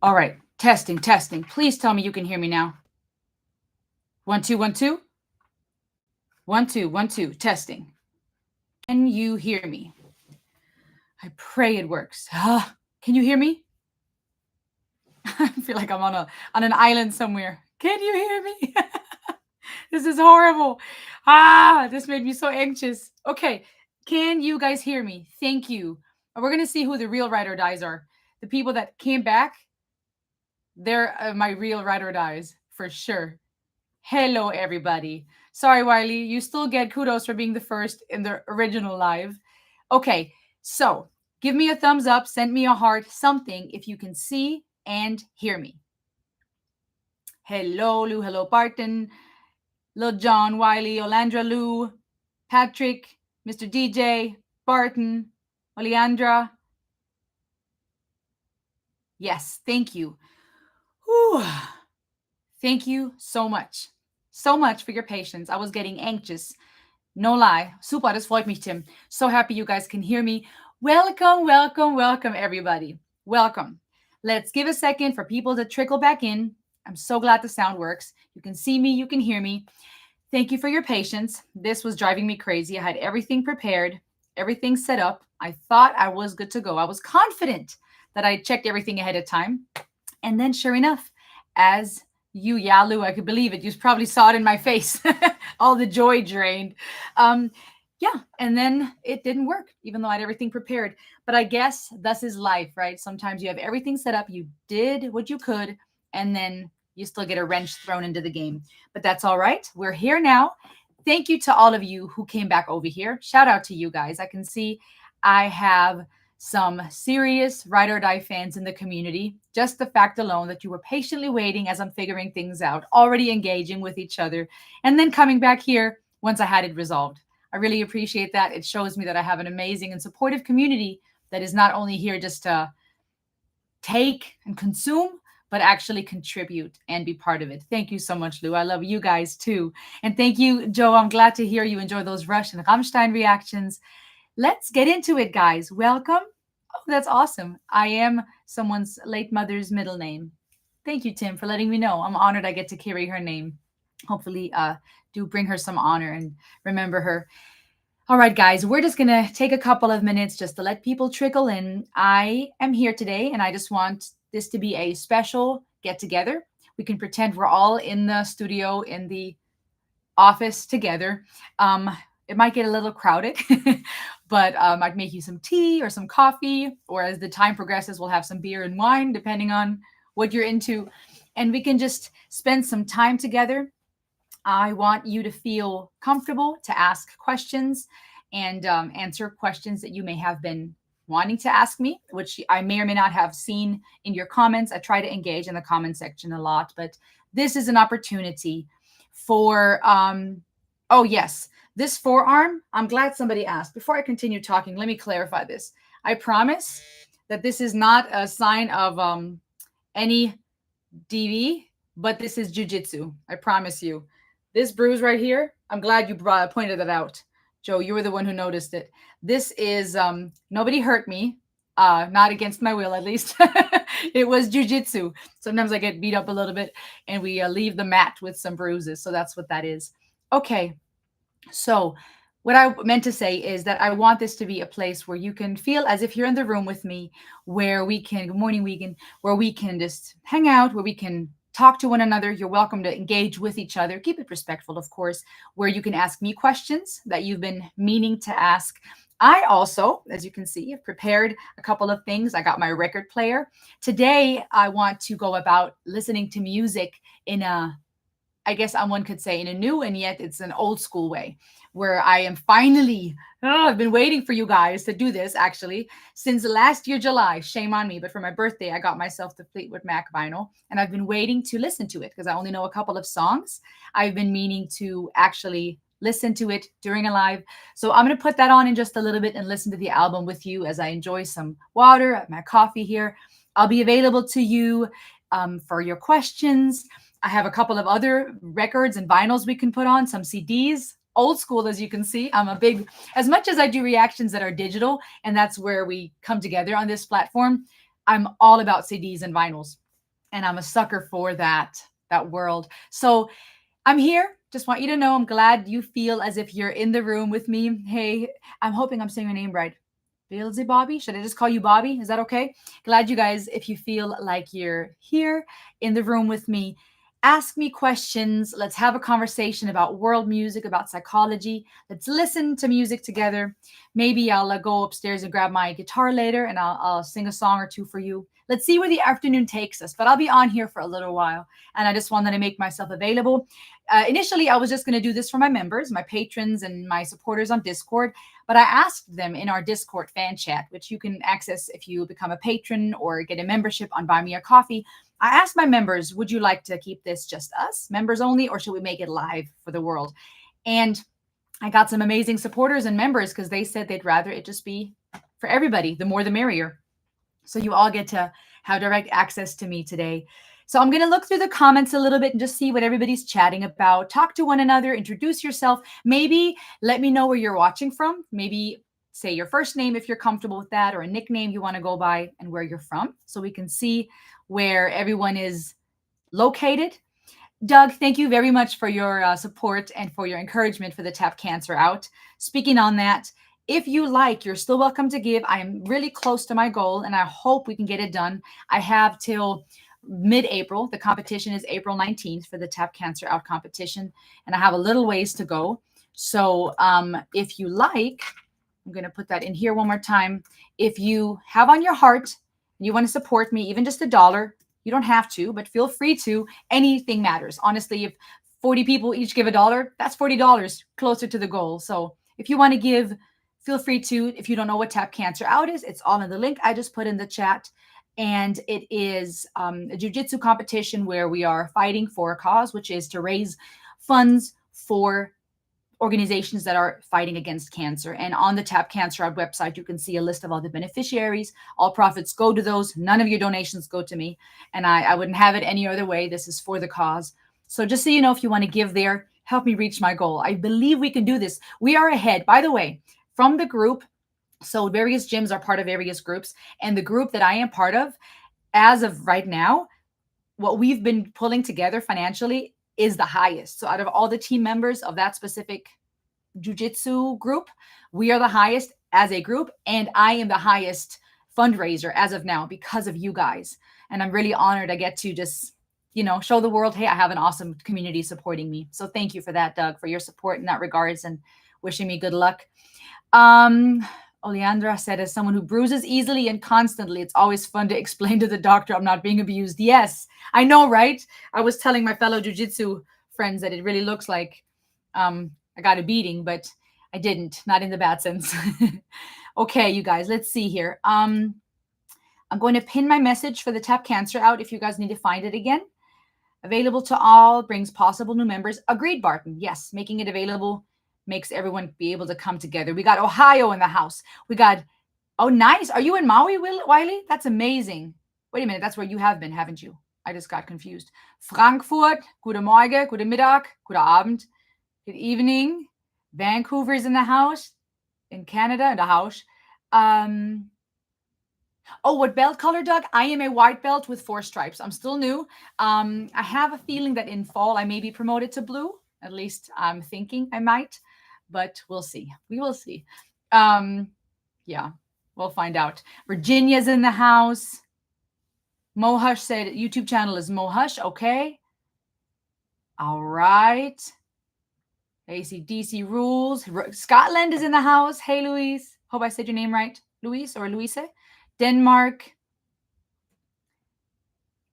All right. Testing, testing. Please tell me you can hear me now. 1 2 1 2. 1 2 1 2. Testing. Can you hear me? I pray it works. Can you hear me? I feel like I'm on an island somewhere. Can you hear me? This is horrible. This made me so anxious. Okay. Can you guys hear me? Thank you. And we're going to see who the real ride or dies are. The people that came back, they're my real ride or dies for sure. Hello, everybody. Sorry, Wiley. You still get kudos for being the first in the original live. Okay, so give me a thumbs up, send me a heart, something if you can see and hear me. Hello, Lou. Hello, Barton. Lil John, Wiley, Olandra, Lou, Patrick, Mr. DJ, Barton, Oleandra. Yes, thank you. Whew. Thank you so much. So much for your patience. I was getting anxious. No lie. Super, das freut mich, Tim. So happy you guys can hear me. Welcome, welcome, welcome, everybody. Welcome. Let's give a second for people to trickle back in. I'm so glad the sound works. You can see me, you can hear me. Thank you for your patience. This was driving me crazy. I had everything prepared, everything set up. I thought I was good to go. I was confident that I checked everything ahead of time. And then, sure enough, as you, Yalu, I could believe it. You probably saw it in my face. All the joy drained. Yeah, and then it didn't work, even though I had everything prepared. But I guess thus is life, right? Sometimes you have everything set up, you did what you could, and then you still get a wrench thrown into the game. But that's all right. We're here now. Thank you to all of you who came back over here. Shout out to you guys. I can see I have some serious ride or die fans in the community. Just the fact alone that you were patiently waiting as I'm figuring things out, already engaging with each other, and then coming back here once I had it resolved. I really appreciate that. It shows me that I have an amazing and supportive community that is not only here just to take and consume, but actually contribute and be part of it. Thank you so much, Lou. I love you guys too. And thank you, Joe. I'm glad to hear you enjoy those Rush and Rammstein reactions. Let's get into it, guys. Welcome. Oh, that's awesome. I am someone's late mother's middle name. Thank you, Tim, for letting me know. I'm honored I get to carry her name. Hopefully, do bring her some honor and remember her. All right, guys, we're just going to take a couple of minutes just to let people trickle in. I am here today, and I just want this to be a special get together. We can pretend we're all in the studio, in the office together. It might get a little crowded, but I'd make you some tea or some coffee, or as the time progresses, we'll have some beer and wine, depending on what you're into. And we can just spend some time together. I want you to feel comfortable to ask questions and answer questions that you may have been wanting to ask me, which I may or may not have seen in your comments. I try to engage in the comment section a lot, but this is an opportunity for, oh, yes, this forearm. I'm glad somebody asked. Before I continue talking, let me clarify this. I promise that this is not a sign of any DV, but this is jujitsu. I promise you. This bruise right here, I'm glad you pointed that out. Joe, you were the one who noticed it. This is, nobody hurt me, not against my will at least. It was jujitsu. Sometimes I get beat up a little bit and we leave the mat with some bruises. So that's what that is. Okay. So what I meant to say is that I want this to be a place where you can feel as if you're in the room with me, where we can, good morning, Wiegand, where we can just hang out, where we can talk to one another. You're welcome to engage with each other. Keep it respectful, of course, where you can ask me questions that you've been meaning to ask. I also, as you can see, have prepared a couple of things. I got my record player. Today, I want to go about listening to music in a, I guess one could say in a new and yet it's an old school way, where I am finally, I've been waiting for you guys to do this actually since last year, July. Shame on me. But for my birthday, I got myself the Fleetwood Mac vinyl and I've been waiting to listen to it because I only know a couple of songs. I've been meaning to actually listen to it during a live. So I'm going to put that on in just a little bit and listen to the album with you as I enjoy some water, my coffee here. I'll be available to you for your questions. I have a couple of other records and vinyls we can put on, some CDs, old school, as you can see. I'm a big, as much as I do reactions that are digital, and that's where we come together on this platform, I'm all about CDs and vinyls. and I'm a sucker for that world. So I'm here. Just want you to know I'm glad you feel as if you're in the room with me. Hey, I'm hoping I'm saying your name right. Beelzy Bobby? Should I just call you Bobby? Is that okay? Glad you guys, if you feel like you're here in the room with me, ask me questions. Let's have a conversation about world music, about psychology. Let's listen to music together. Maybe I'll go upstairs and grab my guitar later and I'll sing a song or two for you. Let's see where the afternoon takes us. But I'll be on here for a little while. And I just wanted to make myself available. Initially, I was just going to do this for my members, my patrons, and my supporters on Discord. But I asked them in our Discord fan chat, which you can access if you become a patron or get a membership on Buy Me a Coffee. I asked my members, would you like to keep this just us, members only, or should we make it live for the world? And I got some amazing supporters and members because they said they'd rather it just be for everybody. The more, the merrier. So you all get to have direct access to me today. So I'm going to look through the comments a little bit and just see what everybody's chatting about. Talk to one another, introduce yourself. Maybe let me know where you're watching from. Maybe say your first name if you're comfortable with that, or a nickname you want to go by, and where you're from, so we can see where everyone is located. Doug, thank you very much for your support and for your encouragement for the Tap Cancer Out. Speaking on that, if you like, you're still welcome to give. I am really close to my goal, and I hope we can get it done. I have till mid-April. The competition is April 19th for the Tap Cancer Out competition, and I have a little ways to go. So if you like, I'm going to put that in here one more time. If you have on your heart and you want to support me, even just $1, you don't have to, but feel free to. Anything matters. Honestly, if 40 people each give $1, that's $40 closer to the goal. So if you want to give, feel free to. If you don't know what Tap Cancer Out is, it's all in the link I just put in the chat. And it is a jiu-jitsu competition where we are fighting for a cause, which is to raise funds for organizations that are fighting against cancer. And on the Tap Cancer Out website, you can see a list of all the beneficiaries. All profits go to those. None of your donations go to me. And I wouldn't have it any other way. This is for the cause. So just so you know, if you want to give there, help me reach my goal. I believe we can do this. We are ahead, by the way, from the group. So various gyms are part of various groups. And the group that I am part of, as of right now, what we've been pulling together financially is the highest. So out of all the team members of that specific jiu-jitsu group, we are the highest as a group, and I am the highest fundraiser as of now because of you guys. And I'm really honored I get to just, show the world, hey, I have an awesome community supporting me. So thank you for that, Doug, for your support in that regards and wishing me good luck. Oleandra said, as someone who bruises easily and constantly, it's always fun to explain to the doctor I'm not being abused. Yes, I know, right? I was telling my fellow jiu-jitsu friends that it really looks like I got a beating, but I didn't, not in the bad sense. Okay, you guys, let's see here. I'm going to pin my message for the Tap Cancer Out if you guys need to find it again. Available to all, brings possible new members. Agreed, Barton. Yes, making it available makes everyone be able to come together. We got Ohio in the house. We got, oh, nice. Are you in Maui, Wiley? That's amazing. Wait a minute. That's where you have been, haven't you? I just got confused. Frankfurt, guten Morgen, guten Mittag, guten Abend, good evening. Vancouver's in the house. In Canada, in the house. Oh, what belt color, Doug? I am a white belt with 4 stripes. I'm still new. I have a feeling that in fall I may be promoted to blue. At least I'm thinking I might, but we'll see. We will see. Yeah, we'll find out. Virginia's in the house. Mohush said YouTube channel is Mohush. Okay. All right. ACDC rules. Scotland is in the house. Hey, Louise. Hope I said your name right. Louise or Louise. Denmark.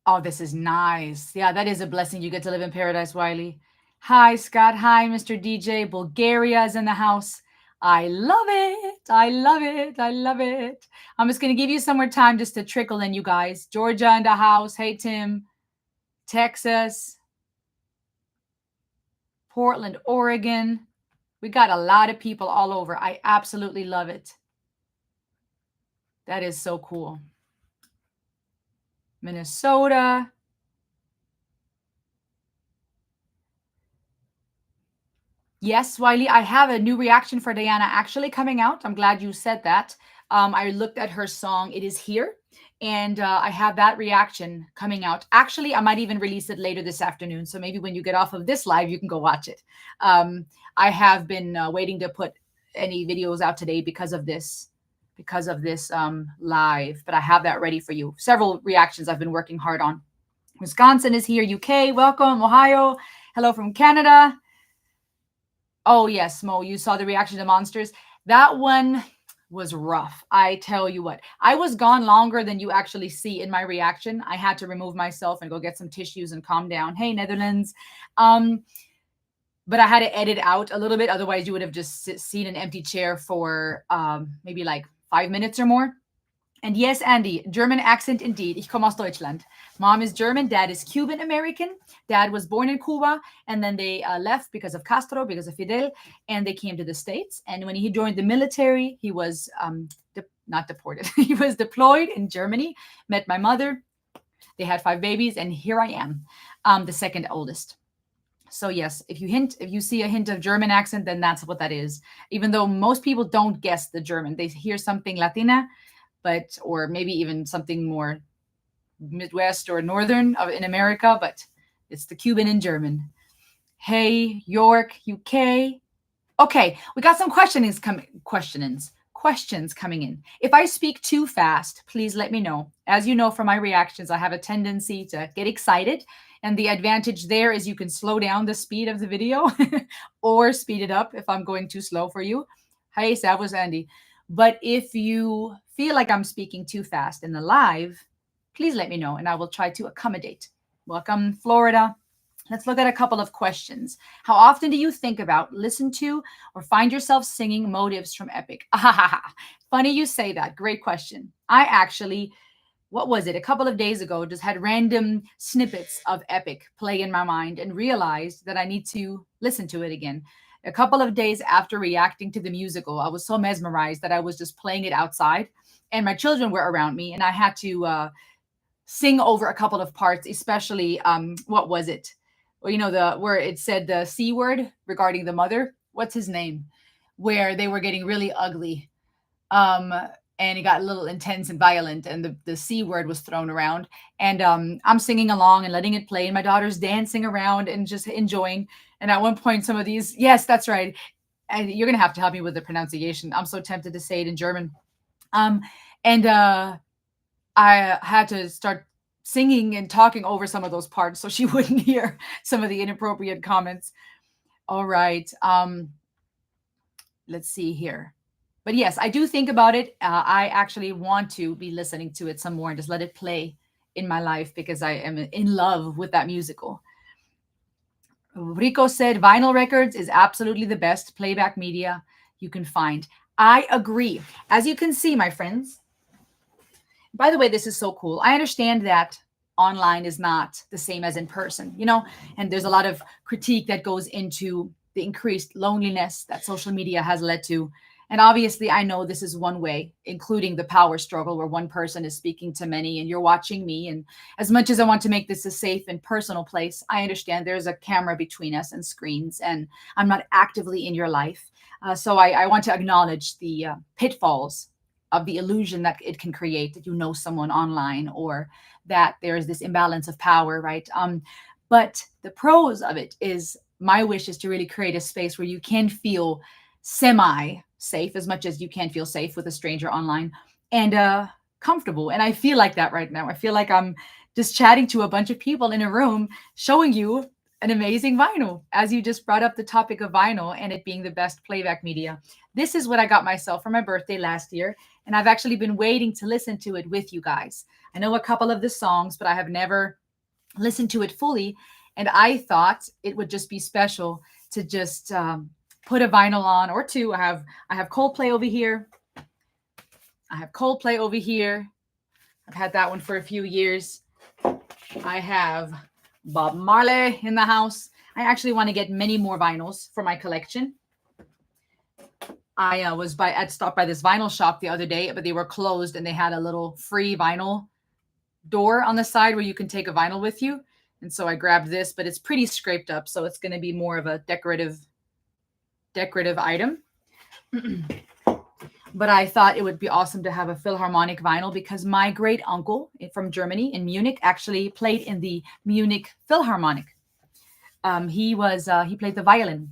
Oh, this is nice. Yeah, that is a blessing. You get to live in paradise, Wiley. Hi, Scott. Hi, Mr. DJ. Bulgaria is in the house. I love it. I love it. I love it. I'm just going to give you some more time just to trickle in, you guys. Georgia in the house. Hey, Tim. Texas. Portland, Oregon. We got a lot of people all over. I absolutely love it. That is so cool. Minnesota. Yes, Wiley, I have a new reaction for Diana actually coming out. I'm glad you said that. I looked at her song, It Is Here. And I have that reaction coming out. Actually, I might even release it later this afternoon. So maybe when you get off of this live, you can go watch it. I have been waiting to put any videos out today because of this live, but I have that ready for you. Several reactions I've been working hard on. Wisconsin is here. UK, welcome. Ohio, hello from Canada. Oh, yes, Mo, you saw the reaction to Monsters. That one was rough. I tell you what, I was gone longer than you actually see in my reaction. I had to remove myself and go get some tissues and calm down. Hey, Netherlands. But I had to edit out a little bit. Otherwise, you would have just seen an empty chair for maybe like 5 minutes or more. And yes, Andy, German accent indeed. Ich komme aus Deutschland. Mom is German, dad is Cuban American. Dad was born in Cuba, and then they left because of Castro, because of Fidel, and they came to the States. And when he joined the military, he was not deported. He was deployed in Germany, met my mother. They had 5 babies, and here I am, the second oldest. So yes, if you see a hint of German accent, then that's what that is. Even though most people don't guess the German, they hear something Latina, or maybe even something more Midwest or Northern in America, but it's the Cuban and German. Hey, York, UK. Okay, we got some questions coming in. If I speak too fast, please let me know. As you know from my reactions, I have a tendency to get excited. And the advantage there is you can slow down the speed of the video or speed it up if I'm going too slow for you. Hey, that was Andy. But if you feel like I'm speaking too fast in the live, please let me know and I will try to accommodate. Welcome, Florida. Let's look at a couple of questions. How often do you think about, listen to, or find yourself singing motives from Epic? Funny you say that. Great question. I actually, what was it? A couple of days ago, just had random snippets of Epic play in my mind and realized that I need to listen to it again. A couple of days after reacting to the musical, I was so mesmerized that I was just playing it outside and my children were around me and I had to sing over a couple of parts, especially, what was it? Well, you know, where it said the C word regarding the mother. What's his name? Where they were getting really ugly. And it got a little intense and violent and the C word was thrown around. And I'm singing along and letting it play and my daughter's dancing around and just enjoying. And at one point, some of these, yes, that's right. And you're going to have to help me with the pronunciation. I'm so tempted to say it in German. And I had to start singing and talking over some of those parts so she wouldn't hear some of the inappropriate comments. All right. Let's see here. But yes, I do think about it. I actually want to be listening to it some more and just let it play in my life because I am in love with that musical. Rico said vinyl records is absolutely the best playback media you can find. I agree. As you can see, my friends, by the way, this is so cool. I understand that online is not the same as in person, you know, and there's a lot of critique that goes into the increased loneliness that social media has led to. And obviously, I know this is one way, including the power struggle where one person is speaking to many and you're watching me. And as much as I want to make this a safe and personal place, I understand there's a camera between us and screens, and I'm not actively in your life. So I want to acknowledge the pitfalls of the illusion that it can create that you know someone online or that there is this imbalance of power, right? But the pros of it is my wish is to really create a space where you can feel semi-safe as much as you can feel safe with a stranger online and comfortable. And I feel like that right now. I feel like I'm just chatting to a bunch of people in a room showing you an amazing vinyl, as you just brought up the topic of vinyl and it being the best playback media. This is what I got myself for my birthday last year, and I've actually been waiting to listen to it with you guys. I know a couple of the songs, but I have never listened to it fully, and I thought it would just be special to just put a vinyl on or two. I have Coldplay over here. I have Coldplay over here. I've had that one for a few years. I have Bob Marley in the house. I actually want to get many more vinyls for my collection. I was stopped by this vinyl shop the other day, but they were closed and they had a little free vinyl door on the side where you can take a vinyl with you. And so I grabbed this, but it's pretty scraped up. So it's going to be more of a decorative item. but I thought it would be awesome to have a Philharmonic vinyl because my great uncle from Germany in Munich actually played in the Munich Philharmonic. He played the violin,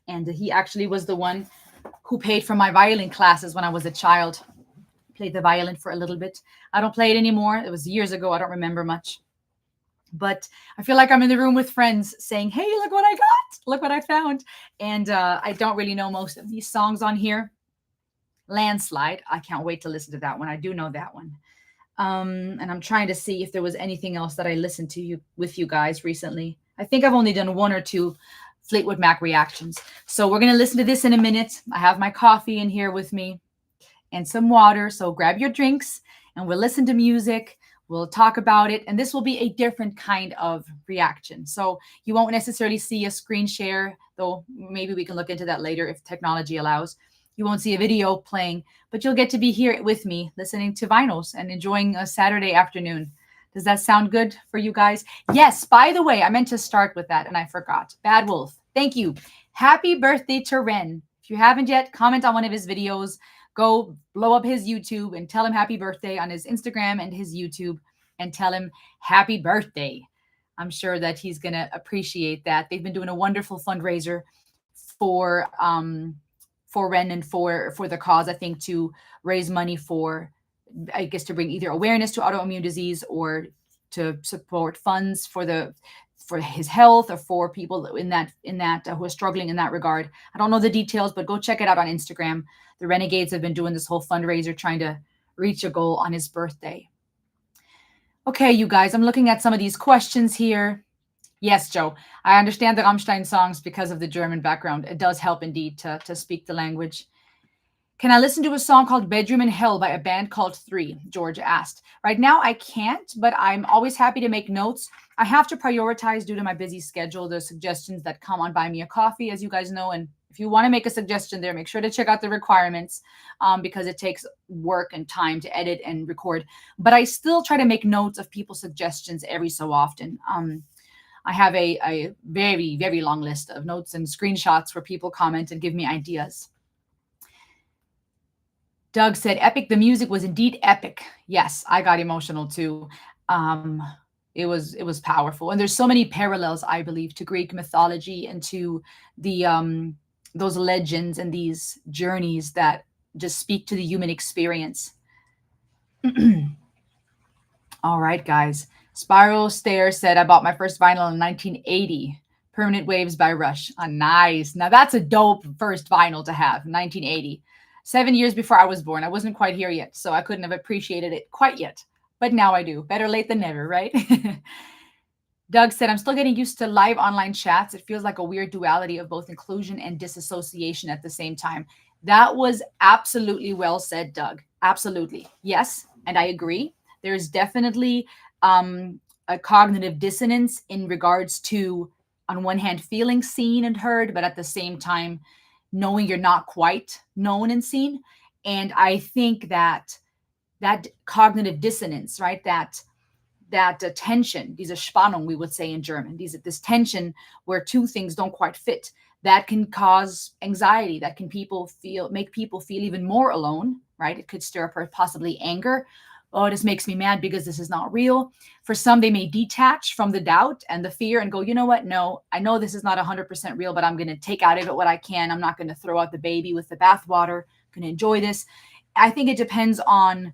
and he actually was the one who paid for my violin classes when I was a child. Played the violin for a little bit. I don't play it anymore. It was years ago. I don't remember much. But I feel like I'm in the room with friends saying, "Hey, look what I got! Look what I found!" And I don't really know most of these songs on here. Landslide. I can't wait to listen to that one. I do know that one. And I'm trying to see if there was anything else that I listened to you with you guys recently. I think I've only done one or two Fleetwood Mac reactions. So we're gonna listen to this in a minute. I have my coffee in here with me and some water. So grab your drinks and we'll listen to music. We'll talk about it. And this will be a different kind of reaction. So you won't necessarily see a screen share, though maybe we can look into that later if technology allows. You won't see a video playing, but you'll get to be here with me listening to vinyls and enjoying a Saturday afternoon. Does that sound good for you guys? Yes, by the way, I meant to start with that and I forgot. Bad Wolf, thank you. Happy birthday to Ren. If you haven't yet, comment on one of his videos. Go blow up his YouTube and tell him happy birthday on his Instagram and his YouTube and tell him happy birthday. I'm sure that he's going to appreciate that. They've been doing a wonderful fundraiser for Ren and for the cause, I think, to raise money for, I guess, to bring either awareness to autoimmune disease or to support funds for his health or for people in that who are struggling in that regard. I don't know the details, but go check it out on Instagram. The Renegades have been doing this whole fundraiser trying to reach a goal on his birthday. Okay, you guys, I'm looking at some of these questions here. Yes, Joe, I understand the Rammstein songs because of the German background. It does help indeed to speak the language. Can I listen to a song called Bedroom in Hell by a band called Three? George asked. Right now I can't, but I'm always happy to make notes. I have to prioritize due to my busy schedule the suggestions that come on Buy Me a Coffee, as you guys know. And if you want to make a suggestion there, make sure to check out the requirements because it takes work and time to edit and record. But I still try to make notes of people's suggestions every so often. I have a very, very long list of notes and screenshots where people comment and give me ideas. Doug said, epic. The music was indeed epic. Yes, I got emotional too. It was powerful. And there's so many parallels, I believe, to Greek mythology and to the those legends and these journeys that just speak to the human experience. All right, guys. Spiral Stare said, I bought my first vinyl in 1980. Permanent Waves by Rush. Nice. Now that's a dope first vinyl to have, 1980. 7 years before I was born. I wasn't quite here yet, so I couldn't have appreciated it quite yet. But now I do. Better late than never, right? Doug said, I'm still getting used to live online chats. It feels like a weird duality of both inclusion and disassociation at the same time. That was absolutely well said, Doug. Absolutely. Yes, and I agree. There's definitely a cognitive dissonance in regards to, on one hand, feeling seen and heard, but at the same time, knowing you're not quite known and seen. And I think that cognitive dissonance, right? That tension, diese Spannung, we would say in German, this tension where two things don't quite fit, that can cause anxiety, that can make people feel even more alone, right? It could stir up possibly anger. Oh, this makes me mad because this is not real. For some, they may detach from the doubt and the fear and go, you know what? No, I know this is not 100% real, but I'm going to take out of it what I can. I'm not going to throw out the baby with the bathwater. I'm going to enjoy this. I think it depends on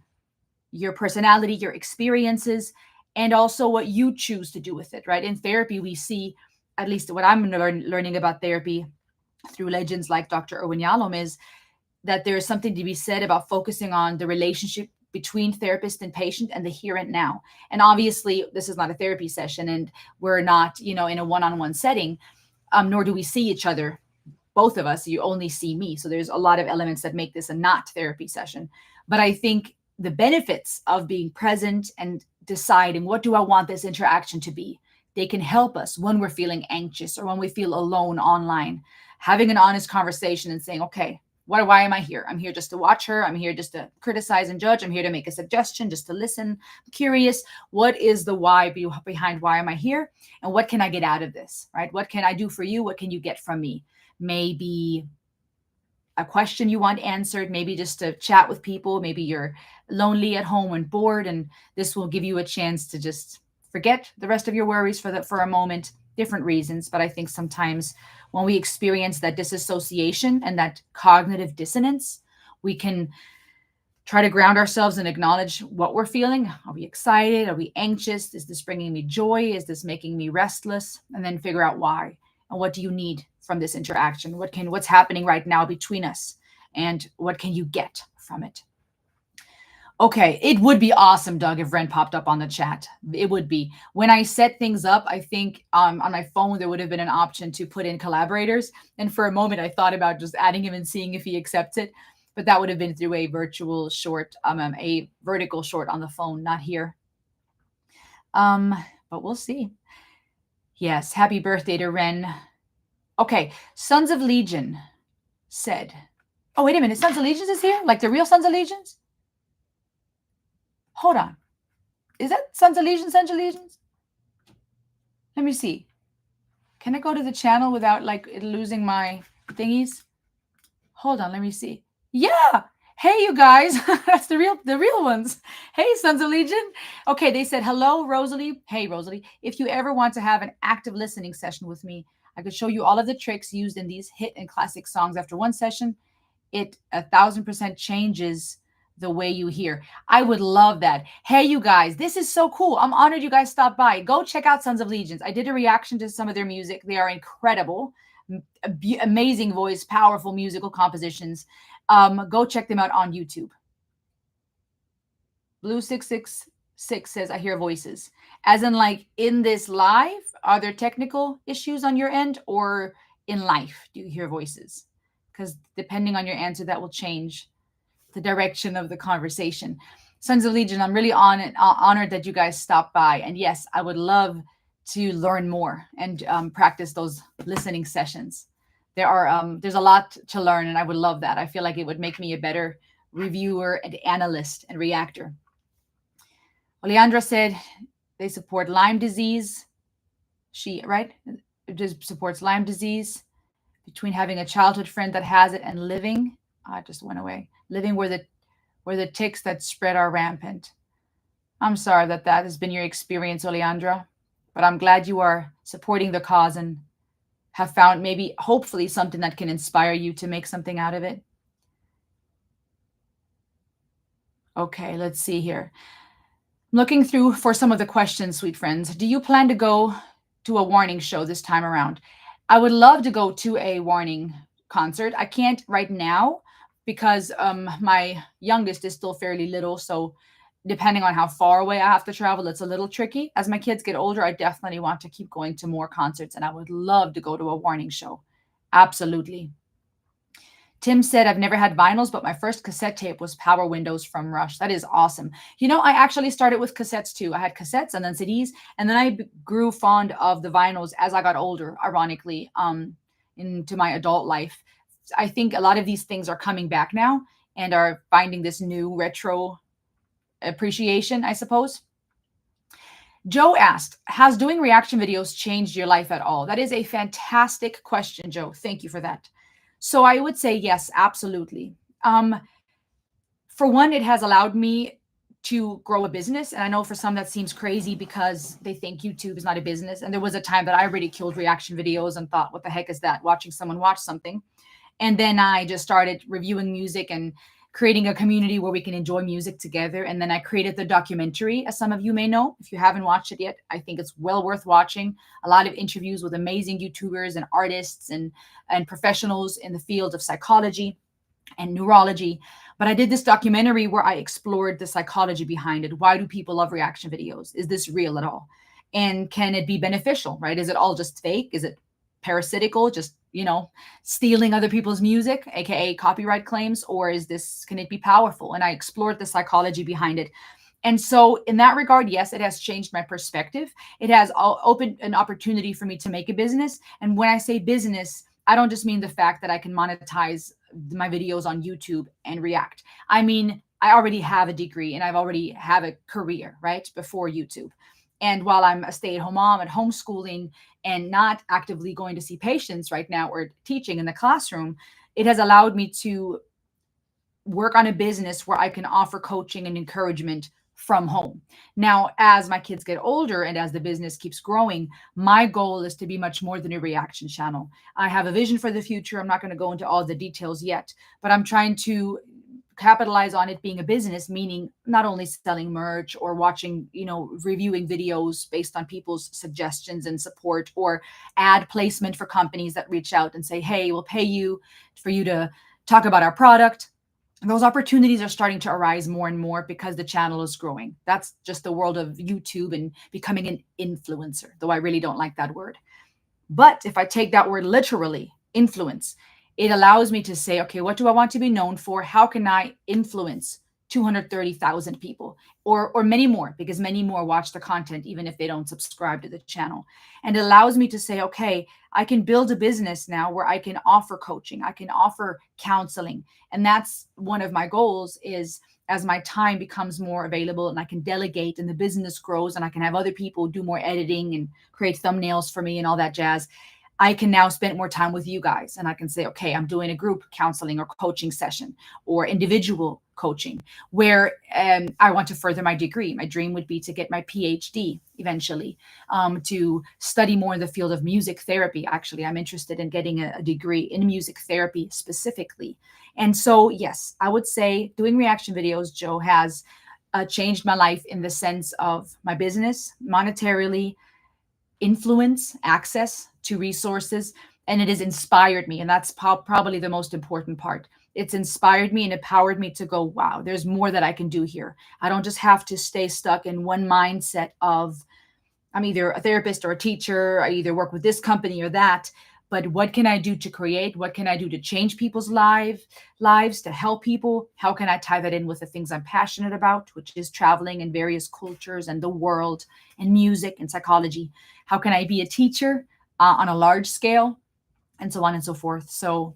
your personality, your experiences, and also what you choose to do with it, right? In therapy, we see, at least what I'm learning about therapy through legends like Dr. Erwin Yalom, is that there's something to be said about focusing on the relationship between therapist and patient and the here and now. And obviously, this is not a therapy session and we're not, in a one-on-one setting, nor do we see each other. Both of us, you only see me. So there's a lot of elements that make this a not therapy session. But I think the benefits of being present and deciding, what do I want this interaction to be? They can help us when we're feeling anxious or when we feel alone online, having an honest conversation and saying, okay, why am I here? I'm here just to watch her. I'm here just to criticize and judge. I'm here to make a suggestion, just to listen. I'm curious. What is the why behind why am I here? And what can I get out of this, right? What can I do for you? What can you get from me? Maybe a question you want answered, maybe just to chat with people. Maybe you're lonely at home and bored, and this will give you a chance to just forget the rest of your worries for a moment. Different reasons, but I think sometimes when we experience that disassociation and that cognitive dissonance, we can try to ground ourselves and acknowledge what we're feeling. Are we excited? Are we anxious? Is this bringing me joy? Is this making me restless? And then figure out why. And what do you need from this interaction? What's happening right now between us? And what can you get from it? Okay, it would be awesome, Doug, if Ren popped up on the chat. It would be. When I set things up, I think on my phone there would have been an option to put in collaborators. And for a moment, I thought about just adding him and seeing if he accepts it. But that would have been through a virtual short, a vertical short on the phone, not here. But we'll see. Yes, happy birthday to Ren. Okay, Sons of Legion said. Oh, wait a minute. Sons of Legions is here? Like the real Sons of Legions? Hold on. Is that Sons of Legions, Sons of Legions? Let me see. Can I go to the channel without like it losing my thingies? Hold on, let me see. Yeah. Hey, you guys. That's the real ones. Hey, Sons of Legion. Okay, they said, hello, Rosalie. Hey, Rosalie. If you ever want to have an active listening session with me, I could show you all of the tricks used in these hit and classic songs. After one session, it 1,000% changes the way you hear. I would love that. Hey, you guys, this is so cool. I'm honored you guys stopped by. Go check out Sons of Legions. I did a reaction to some of their music. They are incredible. Amazing voice, powerful musical compositions. Go check them out on YouTube. Blue666 says, I hear voices. As in like in this live, are there technical issues on your end, or in life, do you hear voices? Because depending on your answer, that will change the direction of the conversation. Sons of Legion, I'm really honored that you guys stopped by. And yes, I would love to learn more and practice those listening sessions. There's a lot to learn, and I would love that. I feel like it would make me a better reviewer and analyst and reactor. Oleandra said they support Lyme disease. It just supports Lyme disease. Between having a childhood friend that has it and living, I just went away. Living where the ticks that spread are rampant. I'm sorry that has been your experience, Oleandra, but I'm glad you are supporting the cause and have found maybe, hopefully, something that can inspire you to make something out of it. Okay, let's see here. I'm looking through for some of the questions, sweet friends. Do you plan to go to a Warning show this time around? I would love to go to a Warning concert. I can't right now because my youngest is still fairly little. So depending on how far away I have to travel, it's a little tricky. As my kids get older, I definitely want to keep going to more concerts, and I would love to go to a Warning show. Absolutely. Tim said, I've never had vinyls, but my first cassette tape was Power Windows from Rush. That is awesome. You know, I actually started with cassettes too. I had cassettes and then CDs, and then I grew fond of the vinyls as I got older, ironically, into my adult life. I think a lot of these things are coming back now and are finding this new retro appreciation, I suppose. Joe asked, has doing reaction videos changed your life at all? That is a fantastic question, Joe. Thank you for that. So I would say yes, absolutely. For one, it has allowed me to grow a business. And I know for some that seems crazy because they think YouTube is not a business. And there was a time that I ridiculed reaction videos and thought, what the heck is that? Watching someone watch something. And then I just started reviewing music and creating a community where we can enjoy music together. And then I created the documentary, as some of you may know. If you haven't watched it yet, I think it's well worth watching. A lot of interviews with amazing YouTubers and artists and professionals in the field of psychology and neurology. But I did this documentary where I explored the psychology behind it. Why do people love reaction videos? Is this real at all? And can it be beneficial, right? Is it all just fake? Is it parasitical, just, stealing other people's music, aka copyright claims? Or can it be powerful? And I explored the psychology behind it. And so in that regard, yes, it has changed my perspective. It has opened an opportunity for me to make a business. And when I say business, I don't just mean the fact that I can monetize my videos on YouTube and react. I mean, I already have a degree and I've already have a career, right, before YouTube. And while I'm a stay-at-home mom at homeschooling and not actively going to see patients right now or teaching in the classroom, it has allowed me to work on a business where I can offer coaching and encouragement from home. Now, as my kids get older and as the business keeps growing, my goal is to be much more than a reaction channel. I have a vision for the future. I'm not going to go into all the details yet, but I'm trying to capitalize on it being a business, meaning not only selling merch or watching, reviewing videos based on people's suggestions and support, or ad placement for companies that reach out and say, hey, we'll pay you for you to talk about our product. Those opportunities are starting to arise more and more because the channel is growing. That's just the world of YouTube and becoming an influencer, though I really don't like that word. But if I take that word literally, influence, it allows me to say, okay, what do I want to be known for? How can I influence 230,000 people or many more, because many more watch the content, even if they don't subscribe to the channel. And it allows me to say, okay, I can build a business now where I can offer coaching, I can offer counseling. And that's one of my goals is, as my time becomes more available and I can delegate and the business grows and I can have other people do more editing and create thumbnails for me and all that jazz, I can now spend more time with you guys and I can say, okay, I'm doing a group counseling or coaching session or individual coaching where I want to further my degree. My dream would be to get my PhD eventually, to study more in the field of music therapy. Actually, I'm interested in getting a degree in music therapy specifically. And so, yes, I would say doing reaction videos, Joe, has changed my life in the sense of my business, monetarily, influence, access to resources, and it has inspired me. And that's probably the most important part. It's inspired me and empowered me to go, wow, there's more that I can do here. I don't just have to stay stuck in one mindset of I'm either a therapist or a teacher. I either work with this company or that. But what can I do to create? What can I do to change people's lives, to help people? How can I tie that in with the things I'm passionate about, which is traveling in various cultures and the world and music and psychology? How can I be a teacher on a large scale and so on and so forth? So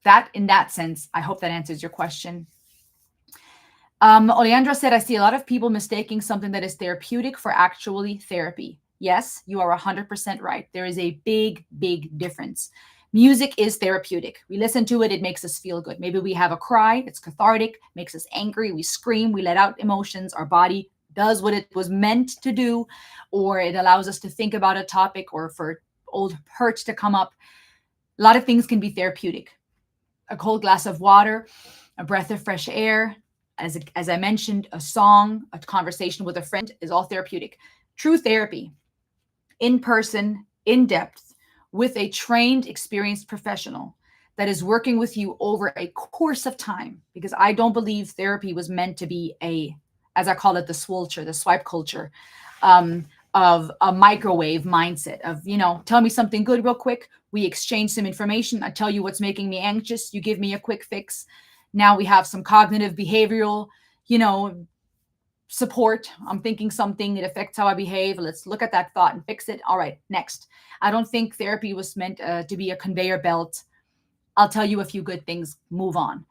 that, in that sense, I hope that answers your question. Oleandra said, I see a lot of people mistaking something that is therapeutic for actually therapy. Yes, you are 100% right. There is a big, big difference. Music is therapeutic. We listen to it, it makes us feel good. Maybe we have a cry, it's cathartic, makes us angry, we scream, we let out emotions, our body does what it was meant to do, or it allows us to think about a topic or for old hurt to come up. A lot of things can be therapeutic. A cold glass of water, a breath of fresh air, as I mentioned, a song, a conversation with a friend is all therapeutic. True therapy, in person, in depth, with a trained, experienced professional that is working with you over a course of time, because I don't believe therapy was meant to be as I call it, the swulture, the swipe culture, of a microwave mindset of, tell me something good real quick. We exchange some information. I tell you what's making me anxious. You give me a quick fix. Now we have some cognitive behavioral, support. I'm thinking something, it affects how I behave. Let's look at that thought and fix it. All right, next. I don't think therapy was meant to be a conveyor belt. I'll tell you a few good things, move on.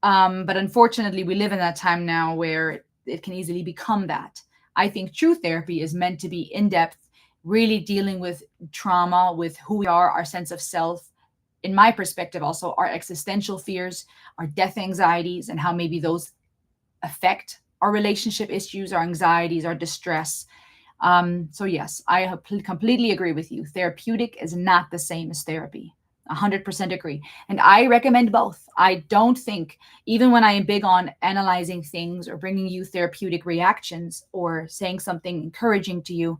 But unfortunately, we live in that time now where it can easily become that. I think true therapy is meant to be in depth, really dealing with trauma, with who we are, our sense of self. In my perspective, also our existential fears, our death anxieties, and how maybe those affect our relationship issues, our anxieties, our distress. So yes, I completely agree with you. Therapeutic is not the same as therapy. 100% agree. And I recommend both. I don't think, even when I am big on analyzing things or bringing you therapeutic reactions or saying something encouraging to you,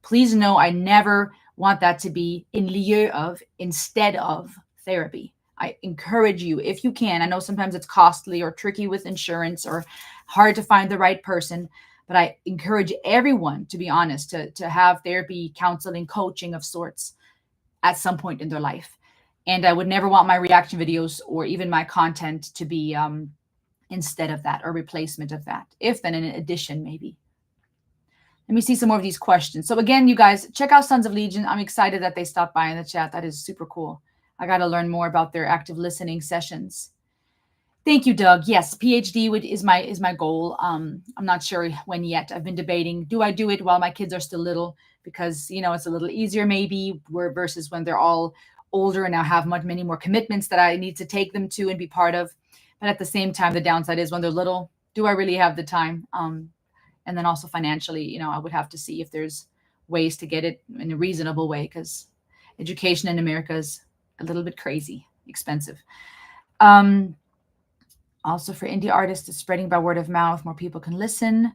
please know I never want that to be in lieu of, instead of therapy. I encourage you, if you can. I know sometimes it's costly or tricky with insurance or hard to find the right person, but I encourage everyone, to be honest, to have therapy, counseling, coaching of sorts at some point in their life. And I would never want my reaction videos or even my content to be instead of that or replacement of that. If then in addition, maybe. Let me see some more of these questions. So again, you guys, check out Sons of Legion. I'm excited that they stopped by in the chat. That is super cool. I got to learn more about their active listening sessions. Thank you, Doug. Yes, PhD is my goal. I'm not sure when yet. I've been debating, do I do it while my kids are still little? Because, it's a little easier maybe versus when they're all older and now have many more commitments that I need to take them to and be part of. But at the same time, the downside is when they're little, do I really have the time? And then also financially, I would have to see if there's ways to get it in a reasonable way, because education in America is a little bit crazy expensive. Um, Also, for indie artists, it's spreading by word of mouth. More people can listen.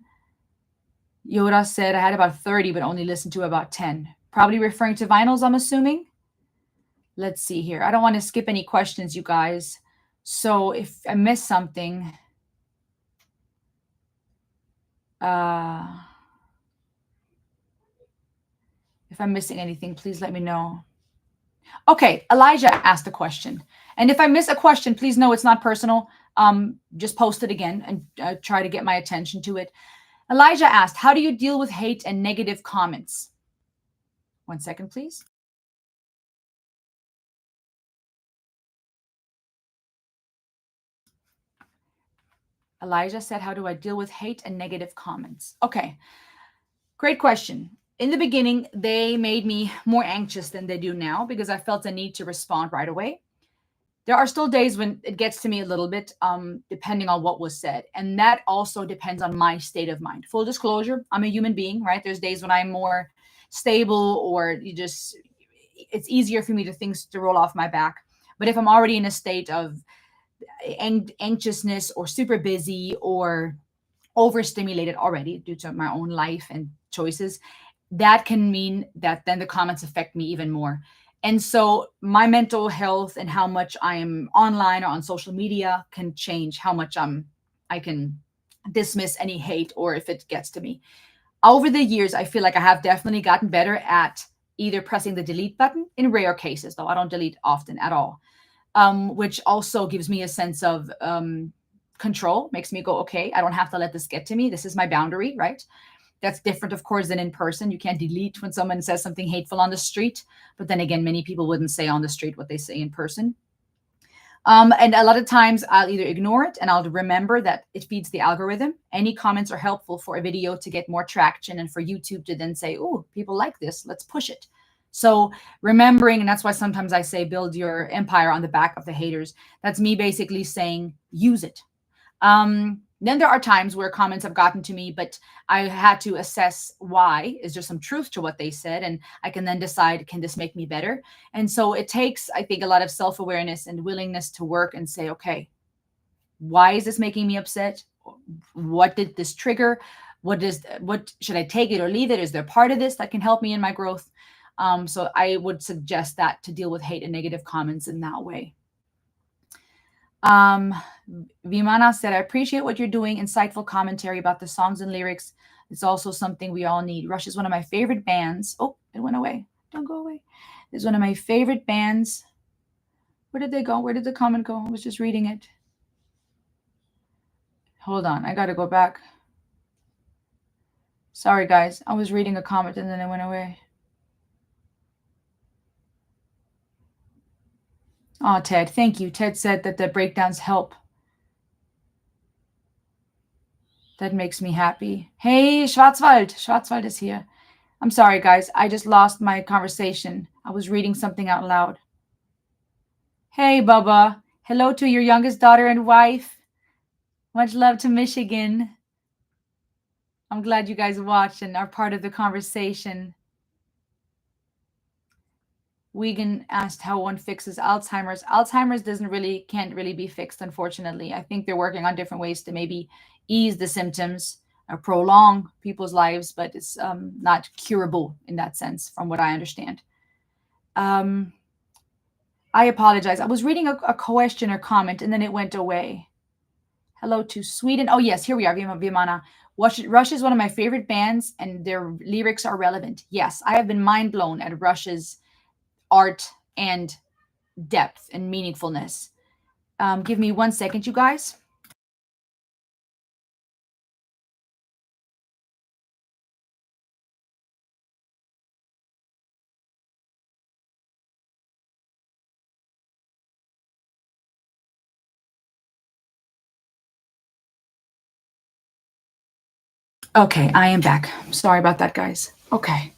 Yoda said, I had about 30, but only listened to about 10. Probably referring to vinyls, I'm assuming. Let's see here. I don't want to skip any questions, you guys. So if I miss something, if I'm missing anything, please let me know. Okay, Elijah asked a question. And if I miss a question, please know it's not personal. Just post it again and try to get my attention to it. Elijah asked, how do you deal with hate and negative comments? 1 second, please. Elijah said, how do I deal with hate and negative comments? Okay, great question. In the beginning, they made me more anxious than they do now because I felt a need to respond right away. There are still days when it gets to me a little bit, depending on what was said. And that also depends on my state of mind. Full disclosure, I'm a human being, right? There's days when I'm more stable or it's easier for me to roll off my back. But if I'm already in a state of anxiousness or super busy or overstimulated already due to my own life and choices, that can mean that then the comments affect me even more. And so my mental health and how much I am online or on social media can change how much I can dismiss any hate or if it gets to me. Over the years, I feel like I have definitely gotten better at either pressing the delete button, in rare cases, though I don't delete often at all, which also gives me a sense of control, makes me go, okay, I don't have to let this get to me. This is my boundary, right? That's different, of course, than in person. You can't delete when someone says something hateful on the street. But then again, many people wouldn't say on the street what they say in person. And a lot of times I'll either ignore it and I'll remember that it feeds the algorithm. Any comments are helpful for a video to get more traction and for YouTube to then say, oh, people like this, let's push it. So remembering, and that's why sometimes I say build your empire on the back of the haters. That's me basically saying use it. Then there are times where comments have gotten to me, but I had to assess why. Is there some truth to what they said? And I can then decide, can this make me better? And so it takes, I think, a lot of self-awareness and willingness to work and say, okay, why is this making me upset? What did this trigger? What should I take it or leave it? Is there part of this that can help me in my growth? So I would suggest that to deal with hate and negative comments in that way. Vimana said, I appreciate what you're doing. Insightful commentary about the songs and lyrics. It's also something we all need. Rush is one of my favorite bands. Oh, it went away. Don't go away. It's one of my favorite bands. Where did they go? Where did the comment go? I was just reading it. Hold on. I got to go back. Sorry, guys. I was reading a comment and then it went away. Oh, Ted. Thank you. Ted said that the breakdowns help. That makes me happy. Hey, Schwarzwald. Schwarzwald is here. I'm sorry, guys. I just lost my conversation. I was reading something out loud. Hey, Bubba. Hello to your youngest daughter and wife. Much love to Michigan. I'm glad you guys watched and are part of the conversation. Wiegand asked how one fixes Alzheimer's. Alzheimer's can't really be fixed, unfortunately. I think they're working on different ways to maybe ease the symptoms or prolong people's lives, but it's not curable in that sense, from what I understand. I apologize. I was reading a question or comment and then it went away. Hello to Sweden. Oh, yes, here we are, Vimana. Rush is one of my favorite bands and their lyrics are relevant. Yes, I have been mind blown at Rush's art and depth and meaningfulness. Give me 1 second, you guys. Okay, I am back. Sorry about that, guys. Okay.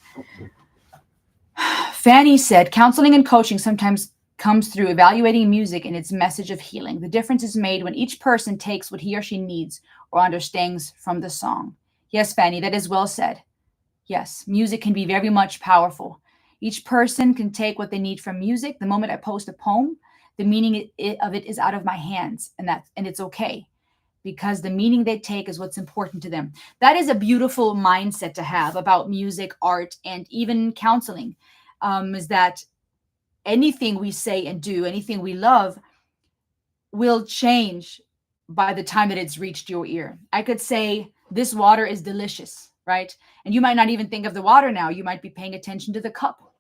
Fanny said, counseling and coaching sometimes comes through evaluating music and its message of healing. The difference is made when each person takes what he or she needs or understands from the song. Yes, Fanny, that is well said. Yes, music can be very much powerful. Each person can take what they need from music. The moment I post a poem, the meaning of it is out of my hands, and it's okay because the meaning they take is what's important to them. That is a beautiful mindset to have about music, art, and even counseling. Is that anything we say and do, anything we love, will change by the time that it's reached your ear. I could say, this water is delicious, right? And you might not even think of the water now. You might be paying attention to the cup.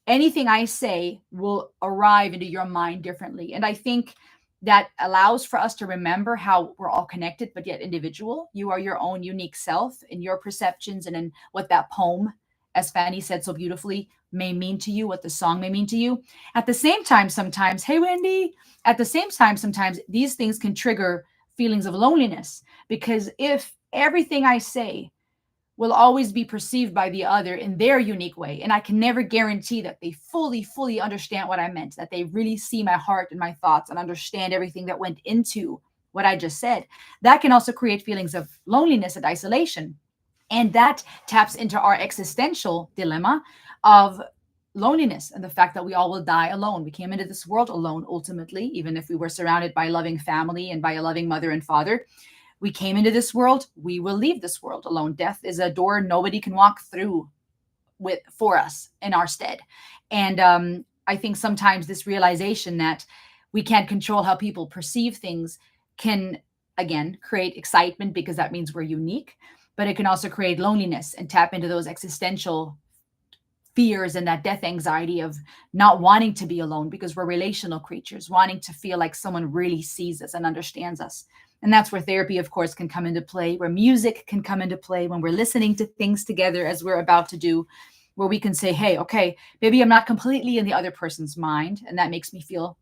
Anything I say will arrive into your mind differently. And I think that allows for us to remember how we're all connected, but yet individual. You are your own unique self in your perceptions and in what that poem, as Fanny said so beautifully, may mean to you, what the song may mean to you. At the same time, sometimes, hey, Wendy, at the same time, sometimes these things can trigger feelings of loneliness because if everything I say will always be perceived by the other in their unique way. And I can never guarantee that they fully understand what I meant, that they really see my heart and my thoughts and understand everything that went into what I just said. That can also create feelings of loneliness and isolation. And that taps into our existential dilemma of loneliness and the fact that we all will die alone. We came into this world alone, ultimately, even if we were surrounded by loving family and by a loving mother and father. We came into this world, we will leave this world alone. Death is a door nobody can walk through for us in our stead. And I think sometimes this realization that we can't control how people perceive things can, again, create excitement because that means we're unique, but it can also create loneliness and tap into those existential fears and that death anxiety of not wanting to be alone because we're relational creatures, wanting to feel like someone really sees us and understands us. And that's where therapy, of course, can come into play, where music can come into play when we're listening to things together, as we're about to do, where we can say, hey, okay, maybe I'm not completely in the other person's mind, and that makes me feel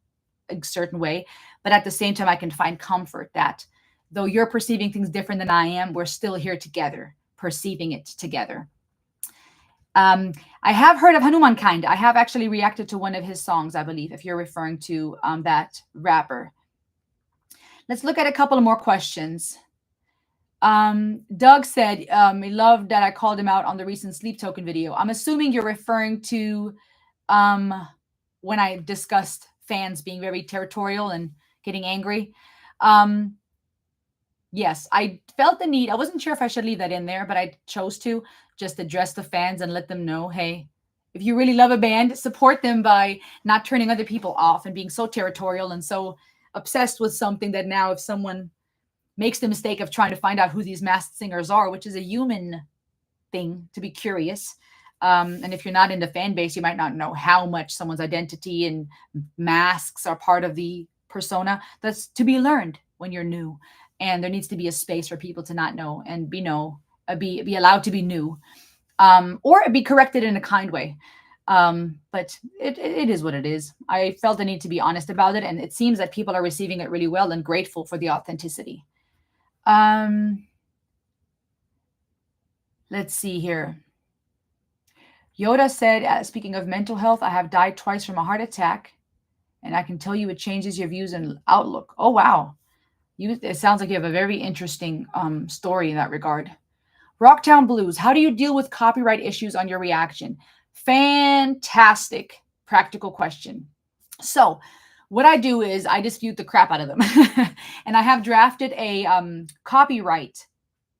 a certain way. But at the same time, I can find comfort that though you're perceiving things different than I am, we're still here together, perceiving it together. I have heard of Hanuman Kind. I have actually reacted to one of his songs, I believe, if you're referring to that rapper. Let's look at a couple of more questions. Doug said he loved that I called him out on the recent sleep token video. I'm assuming you're referring to when I discussed fans being very territorial and getting angry. Yes, I felt the need. I wasn't sure if I should leave that in there, but I chose to just address the fans and let them know, hey, if you really love a band, support them by not turning other people off and being so territorial and so obsessed with something that now if someone makes the mistake of trying to find out who these masked singers are, which is a human thing to be curious. And if you're not in the fan base, you might not know how much someone's identity and masks are part of the persona. That's to be learned when you're new. And there needs to be a space for people to not know and be allowed to be new, or be corrected in a kind way. But it is what it is. I felt the need to be honest about it, and it seems that people are receiving it really well and grateful for the authenticity. Let's see here. Yoda said, speaking of mental health, I have died twice from a heart attack, and I can tell you it changes your views and outlook. Oh, wow. It sounds like you have a very interesting story in that regard. Rocktown Blues, how do you deal with copyright issues on your reaction? Fantastic practical question. So what I do is I dispute the crap out of them. And I have drafted a copyright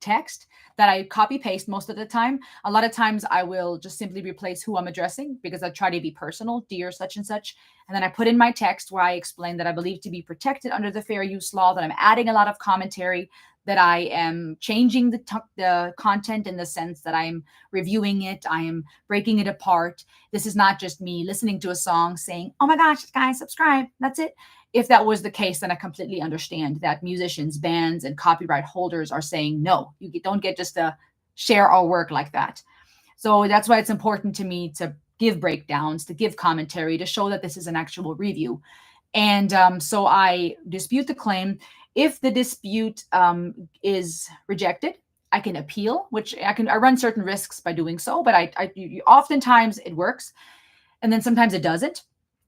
text that I copy paste most of the time. A lot of times I will just simply replace who I'm addressing because I try to be personal, dear such and such. And then I put in my text where I explain that I believe to be protected under the fair use law, that I'm adding a lot of commentary, that I am changing the content in the sense that I'm reviewing it, I am breaking it apart. This is not just me listening to a song saying, oh my gosh, guys, subscribe. That's it. If that was the case, then I completely understand that musicians, bands, and copyright holders are saying, no, you don't get just to share our work like that. So that's why it's important to me to give breakdowns, to give commentary, to show that this is an actual review. And so I dispute the claim. If the dispute is rejected, I can appeal, which I run certain risks by doing so, but I oftentimes it works. And then sometimes it doesn't.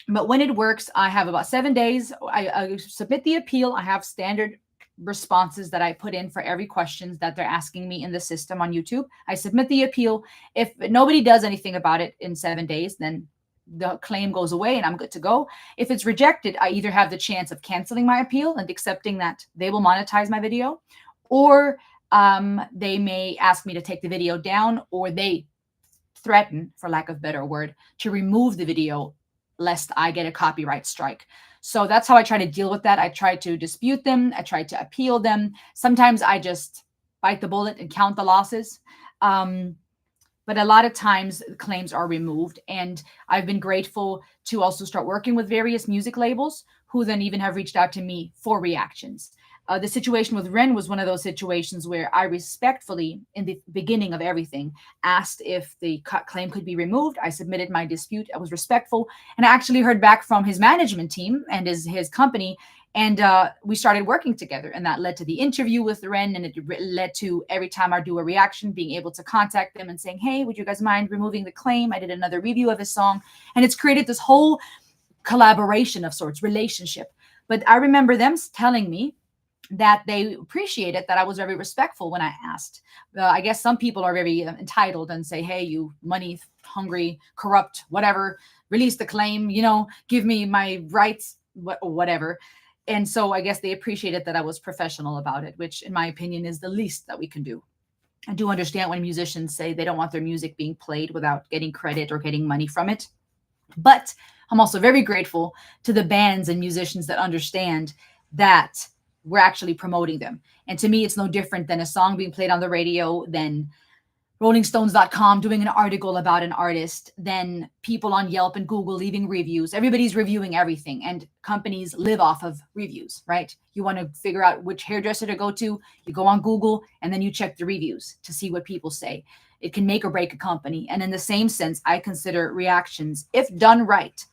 But when it works, I have about 7 days. I submit the appeal. I have standard responses that I put in for every questions that they're asking me in the system on YouTube. I submit the appeal. If nobody does anything about it in 7 days, then the claim goes away and I'm good to go. If it's rejected, I either have the chance of canceling my appeal and accepting that they will monetize my video, or they may ask me to take the video down, or they threaten, for lack of a better word, to remove the video lest I get a copyright strike. So that's how I try to deal with that. I try to dispute them. I try to appeal them. Sometimes I just bite the bullet and count the losses. But a lot of times claims are removed. And I've been grateful to also start working with various music labels who then even have reached out to me for reactions. The situation with Ren was one of those situations where I respectfully, in the beginning of everything, asked if the claim could be removed. I submitted my dispute. I was respectful. And I actually heard back from his management team and his company. And we started working together. And that led to the interview with Ren. And it led to every time I do a reaction, being able to contact them and saying, hey, would you guys mind removing the claim? I did another review of his song. And it's created this whole collaboration of sorts, relationship. But I remember them telling me that they appreciated that I was very respectful when I asked. I guess some people are very entitled and say, hey, you money hungry, corrupt, whatever, release the claim, give me my rights, whatever. And so I guess they appreciated that I was professional about it, which in my opinion is the least that we can do. I do understand when musicians say they don't want their music being played without getting credit or getting money from it. But I'm also very grateful to the bands and musicians that understand that we're actually promoting them. And to me, it's no different than a song being played on the radio, than rollingstones.com doing an article about an artist, than people on Yelp and Google leaving reviews. Everybody's reviewing everything, and companies live off of reviews, right? You want to figure out which hairdresser to go to, you go on Google, and then you check the reviews to see what people say. It can make or break a company. And in the same sense, I consider reactions, if done right,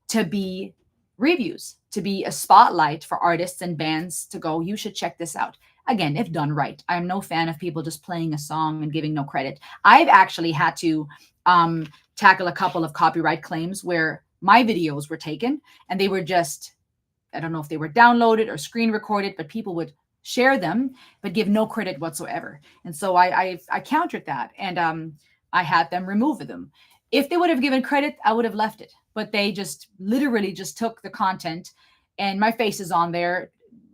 to be reviews, to be a spotlight for artists and bands to go, you should check this out. Again, if done right. I'm no fan of people just playing a song and giving no credit. I've actually had to tackle a couple of copyright claims where my videos were taken and they were just, I don't know if they were downloaded or screen recorded, but people would share them but give no credit whatsoever. And so I countered that, and I had them remove them. If they would have given credit, I would have left it. But they just literally just took the content and my face is on there.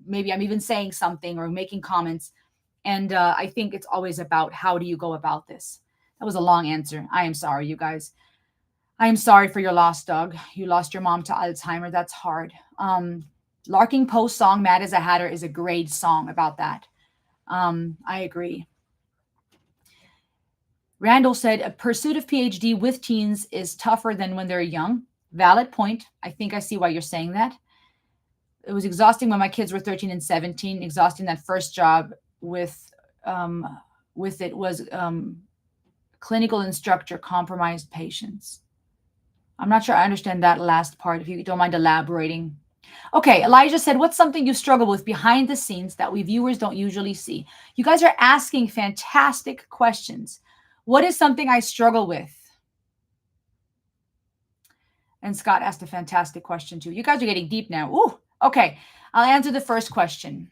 Maybe I'm even saying something or making comments. And I think it's always about how do you go about this? That was a long answer. I am sorry, you guys. I am sorry for your loss, Doug. You lost your mom to Alzheimer. That's hard. Larking Poe's song, Mad as a Hatter, is a great song about that. I agree. Randall said, a pursuit of PhD with teens is tougher than when they're young. Valid point. I think I see why you're saying that. It was exhausting when my kids were 13 and 17. Exhausting that first job with it was clinical instructor compromised patients. I'm not sure I understand that last part. If you don't mind elaborating. Okay, Elijah said, what's something you struggle with behind the scenes that we viewers don't usually see? You guys are asking fantastic questions. What is something I struggle with? And Scott asked a fantastic question too. You guys are getting deep now. Ooh, okay. I'll answer the first question.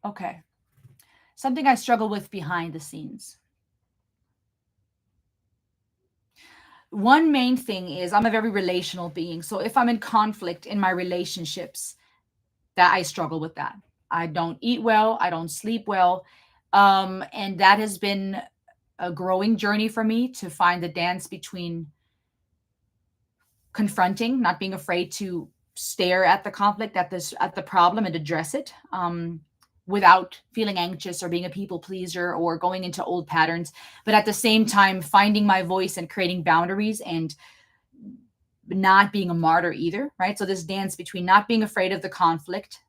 Okay. Something I struggle with behind the scenes. One main thing is I'm a very relational being. So if I'm in conflict in my relationships, that I struggle with that. I don't eat well. I don't sleep well. And that has been a growing journey for me to find the dance between confronting, not being afraid to stare at the conflict, at the problem and address it, without feeling anxious or being a people pleaser or going into old patterns, but at the same time, finding my voice and creating boundaries and not being a martyr either, right? So this dance between not being afraid of the conflict,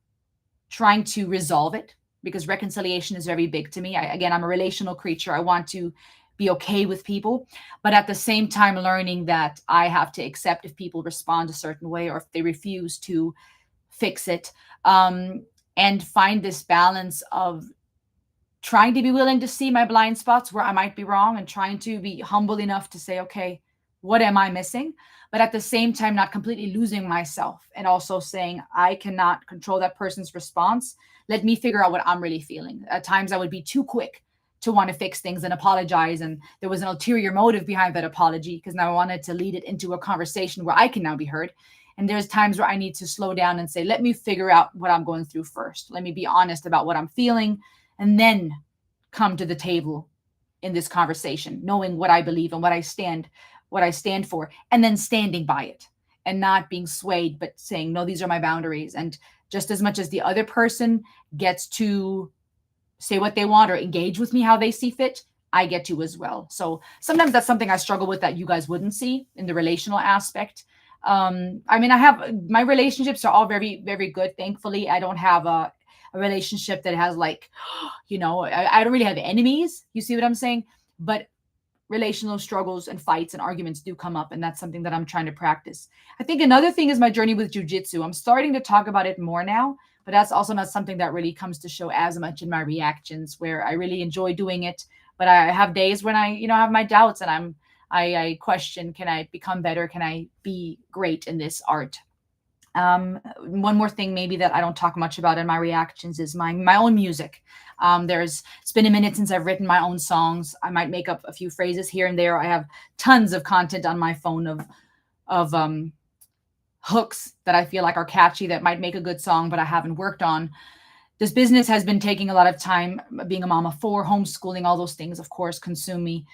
trying to resolve it, because reconciliation is very big to me. I'm a relational creature. I want to be okay with people, but at the same time, learning that I have to accept if people respond a certain way or if they refuse to fix it, and find this balance of trying to be willing to see my blind spots where I might be wrong and trying to be humble enough to say, okay, what am I missing? But at the same time, not completely losing myself and also saying, I cannot control that person's response. Let me figure out what I'm really feeling. At times, I would be too quick to want to fix things and apologize. And there was an ulterior motive behind that apology because now I wanted to lead it into a conversation where I can now be heard. And there's times where I need to slow down and say, let me figure out what I'm going through first. Let me be honest about what I'm feeling and then come to the table in this conversation, knowing what I believe and what I stand for, and then standing by it and not being swayed, but saying, no, these are my boundaries. And just as much as the other person gets to say what they want or engage with me how they see fit, I get to as well. So sometimes that's something I struggle with that you guys wouldn't see in the relational aspect. I mean, I have my relationships are all very, very good. Thankfully, I don't have a relationship that has like, I don't really have enemies. You see what I'm saying? But relational struggles and fights and arguments do come up, and that's something that I'm trying to practice. I think another thing is my journey with jujitsu. I'm starting to talk about it more now, but that's also not something that really comes to show as much in my reactions, where I really enjoy doing it, but I have days when I have my doubts and I question, can I become better, can I be great in this art? One more thing maybe that I don't talk much about in my reactions is my own music. It's been a minute since I've written my own songs. I might make up a few phrases here and there. I have tons of content on my phone of hooks that I feel like are catchy that might make a good song, but I haven't worked on. This business has been taking a lot of time. Being a mom of four, homeschooling, all those things, of course, consume me.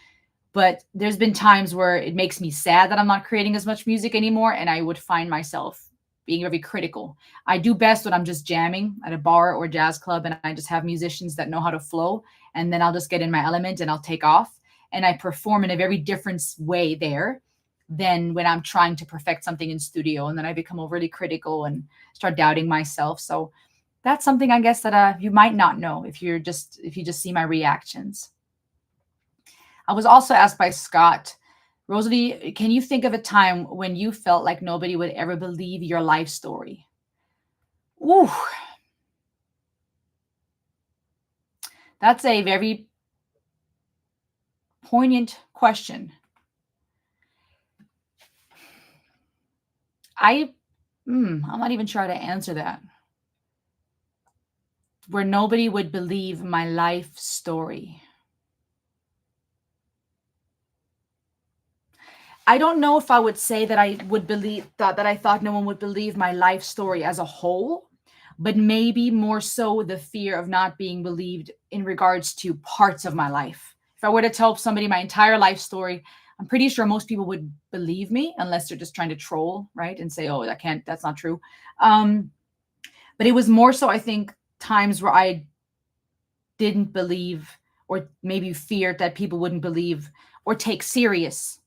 But there's been times where it makes me sad that I'm not creating as much music anymore, and I would find myself being very critical. I do best when I'm just jamming at a bar or jazz club and I just have musicians that know how to flow, and then I'll just get in my element and I'll take off and I perform in a very different way there than when I'm trying to perfect something in studio, and then I become overly critical and start doubting myself. So that's something I guess that you might not know if you just see my reactions. I was also asked by Scott, Rosalie, can you think of a time when you felt like nobody would ever believe your life story? Ooh, that's a very poignant question. I'm not even sure how to answer that. Where nobody would believe my life story. I don't know if I would say that I would believe that I thought no one would believe my life story as a whole, but maybe more so the fear of not being believed in regards to parts of my life. If I were to tell somebody my entire life story, I'm pretty sure most people would believe me unless they're just trying to troll, right? And say, oh, that's not true. But it was more so, I think, times where I didn't believe or maybe feared that people wouldn't believe or take serious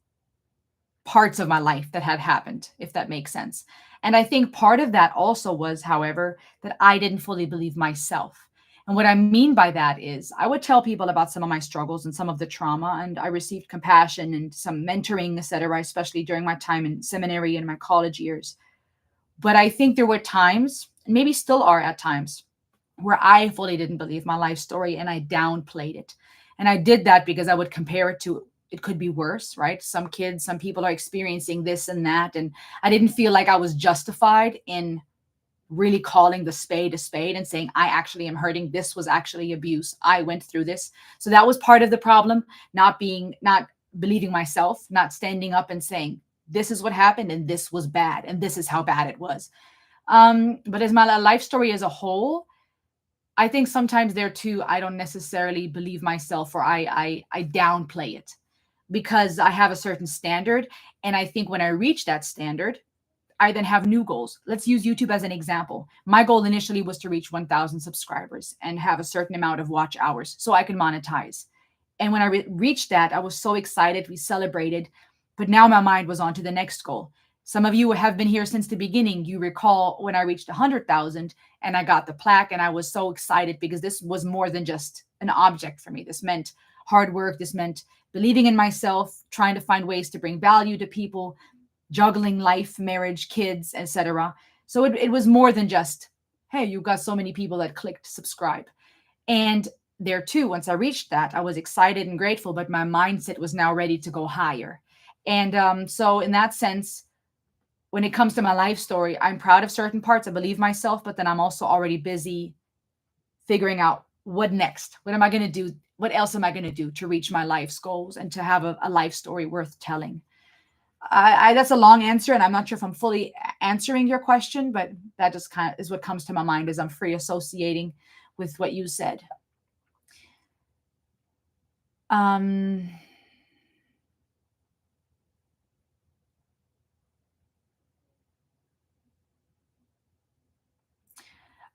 parts of my life that had happened, if that makes sense. And I think part of that also was, however, that I didn't fully believe myself. And what I mean by that is I would tell people about some of my struggles and some of the trauma, and I received compassion and some mentoring, etc., especially during my time in seminary and my college years. But I think there were times, and maybe still are at times, where I fully didn't believe my life story and I downplayed it. And I did that because I would compare it to it could be worse, right? Some kids, some people are experiencing this and that. And I didn't feel like I was justified in really calling the spade a spade and saying, I actually am hurting. This was actually abuse. I went through this. So that was part of the problem, not believing myself, not standing up and saying, this is what happened and this was bad and this is how bad it was. But as my life story as a whole, I think sometimes there too, I don't necessarily believe myself, or I downplay it because I have a certain standard. And I think when I reach that standard, I then have new goals. Let's use YouTube as an example. My goal initially was to reach 1,000 subscribers and have a certain amount of watch hours so I can monetize. And when I reached that, I was so excited. We celebrated. But now my mind was on to the next goal. Some of you have been here since the beginning. You recall when I reached 100,000 and I got the plaque, and I was so excited because this was more than just an object for me. This meant hard work. This meant believing in myself, trying to find ways to bring value to people, juggling life, marriage, kids, etc. So it was more than just, hey, you got so many people that clicked subscribe. And there too. Once I reached that, I was excited and grateful, but my mindset was now ready to go higher. And so, in that sense, when it comes to my life story, I'm proud of certain parts. I believe myself, but then I'm also already busy figuring out what next. What am I going to do? What else am I going to do to reach my life's goals and to have a life story worth telling? That's a long answer, and I'm not sure if I'm fully answering your question, but that just kind of is what comes to my mind as I'm free associating with what you said. Um,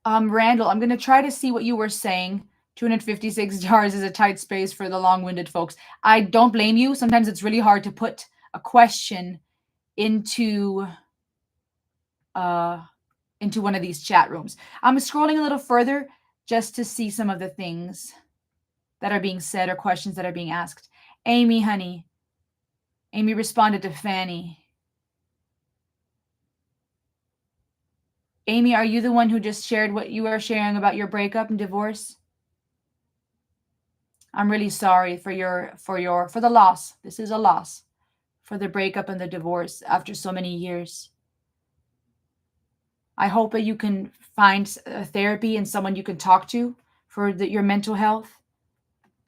Randall, I'm going to try to see what you were saying. 256 jars is a tight space for the long-winded folks. I don't blame you. Sometimes it's really hard to put a question into uh into one of these chat rooms. I'm scrolling a little further just to see some of the things that are being said or questions that are being asked. Amy, honey. Amy responded to Fanny. Amy, are you the one who just shared what you are sharing about your breakup and divorce? I'm really sorry for the loss. This is a loss for the breakup and the divorce after so many years. I hope that you can find a therapy and someone you can talk to for your mental health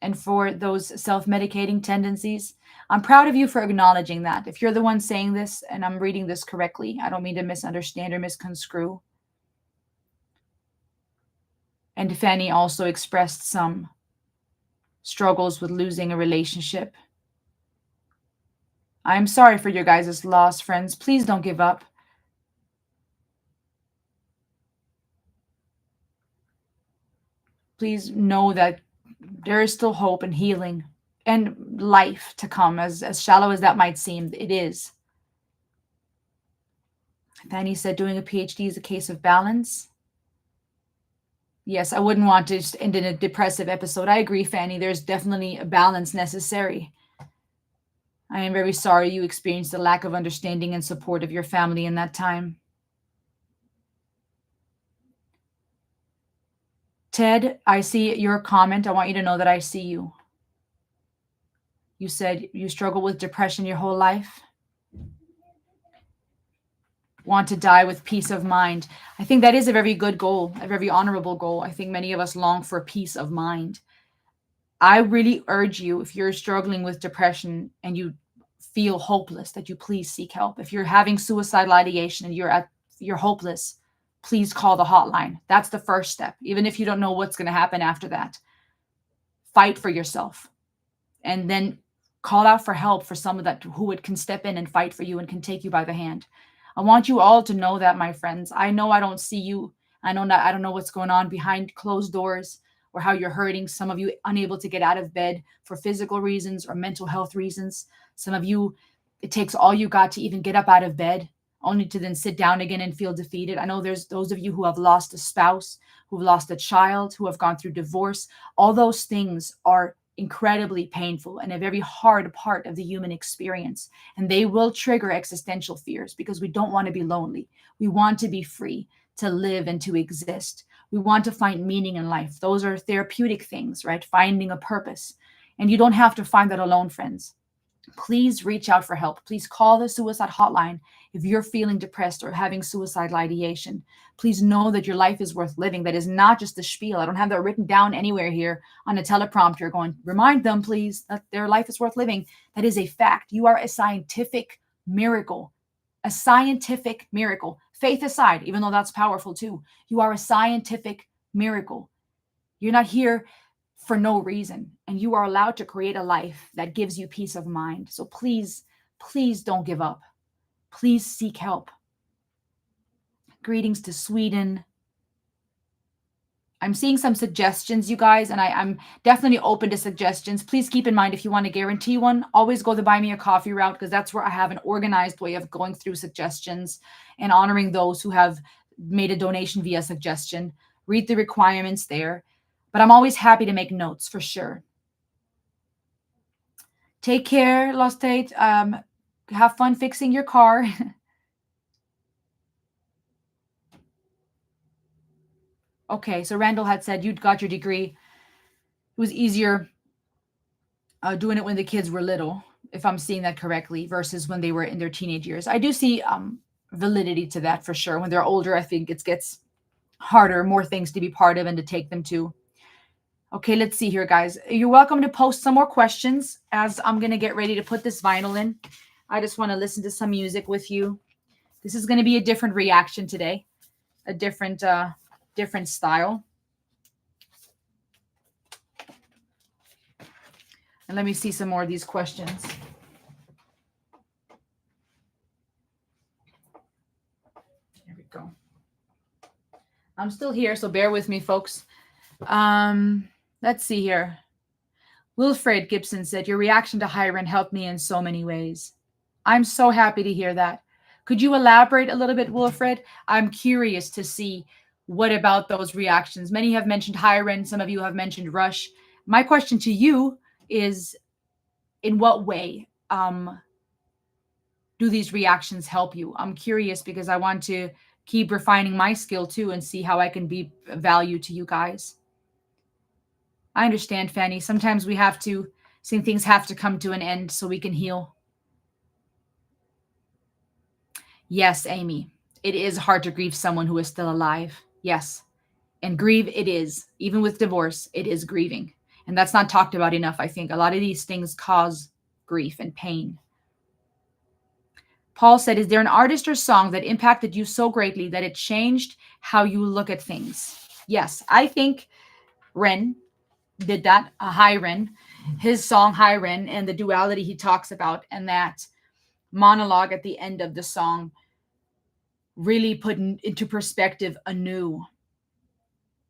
and for those self-medicating tendencies. I'm proud of you for acknowledging that. If you're the one saying this and I'm reading this correctly, I don't mean to misunderstand or misconstrue. And Fanny also expressed some struggles with losing a relationship. I'm sorry for your guys' loss, friends. Please don't give up. Please know that there is still hope and healing and life to come, as shallow as that might seem. It is. Fanny said doing a PhD is a case of balance. Yes, I wouldn't want to just end in a depressive episode. I agree, Fanny. There's definitely a balance necessary. I am very sorry you experienced a lack of understanding and support of your family in that time. Ted, I see your comment. I want you to know that I see you. You said you struggle with depression your whole life. Want to die with peace of mind. I think that is a very good goal, a very honorable goal. I think many of us long for peace of mind. I really urge you, if you're struggling with depression and you feel hopeless, that you please seek help. If you're having suicidal ideation and you're hopeless, please call the hotline. That's the first step. Even if you don't know what's going to happen after that, fight for yourself, and then call out for help for someone that who can step in and fight for you and can take you by the hand. I want you all to know that, my friends. I know I don't see you. I know that I don't know what's going on behind closed doors or how you're hurting. Some of you unable to get out of bed for physical reasons or mental health reasons. Some of you, it takes all you got to even get up out of bed, only to then sit down again and feel defeated. I know there's those of you who have lost a spouse, who've lost a child, who have gone through divorce. All those things are incredibly painful and a very hard part of the human experience. And they will trigger existential fears because we don't want to be lonely. We want to be free to live and to exist. We want to find meaning in life. Those are therapeutic things, right? Finding a purpose. And you don't have to find that alone, friends. Please reach out for help. Please call the suicide hotline if you're feeling depressed or having suicidal ideation. Please know that your life is worth living. That is not just a spiel. I don't have that written down anywhere here on a teleprompter going, remind them, please, that their life is worth living. That is a fact. You are a scientific miracle. A scientific miracle. Faith aside, even though that's powerful too, you are a scientific miracle. You're not here for no reason. And you are allowed to create a life that gives you peace of mind. So please, please don't give up. Please seek help. Greetings to Sweden. I'm seeing some suggestions, you guys, and I'm definitely open to suggestions. Please keep in mind, if you want to guarantee one, always go the buy me a coffee route, because that's where I have an organized way of going through suggestions and honoring those who have made a donation via suggestion. Read the requirements there. But I'm always happy to make notes for sure. Take care, Lost Tate. Have fun fixing your car. Okay, so Randall had said you'd got your degree. It was easier doing it when the kids were little, if I'm seeing that correctly, versus when they were in their teenage years. I do see validity to that for sure. When they're older, I think it gets harder, more things to be part of and to take them to. Okay, let's see here, guys. You're welcome to post some more questions as I'm going to get ready to put this vinyl in. I just want to listen to some music with you. This is going to be a different reaction today, a different style. And let me see some more of these questions. Here we go. I'm still here, so bear with me, folks. Let's see here. Wilfred Gibson said, your reaction to Hiram helped me in so many ways. I'm so happy to hear that. Could you elaborate a little bit, Wilfred? I'm curious to see what about those reactions. Many have mentioned Hiram. Some of you have mentioned Rush. My question to you is, in what way do these reactions help you? I'm curious because I want to keep refining my skill too and see how I can be of value to you guys. I understand, Fanny. Sometimes we have to, some things have to come to an end so we can heal. Yes, Amy, it is hard to grieve someone who is still alive. Yes. And grieve it is. Even with divorce, it is grieving. And that's not talked about enough, I think. A lot of these things cause grief and pain. Paul said, is there an artist or song that impacted you so greatly that it changed how you look at things? Yes, I think Ren did that. Hi Ren, his song Hi Ren, and the duality he talks about, and that monologue at the end of the song really put into perspective anew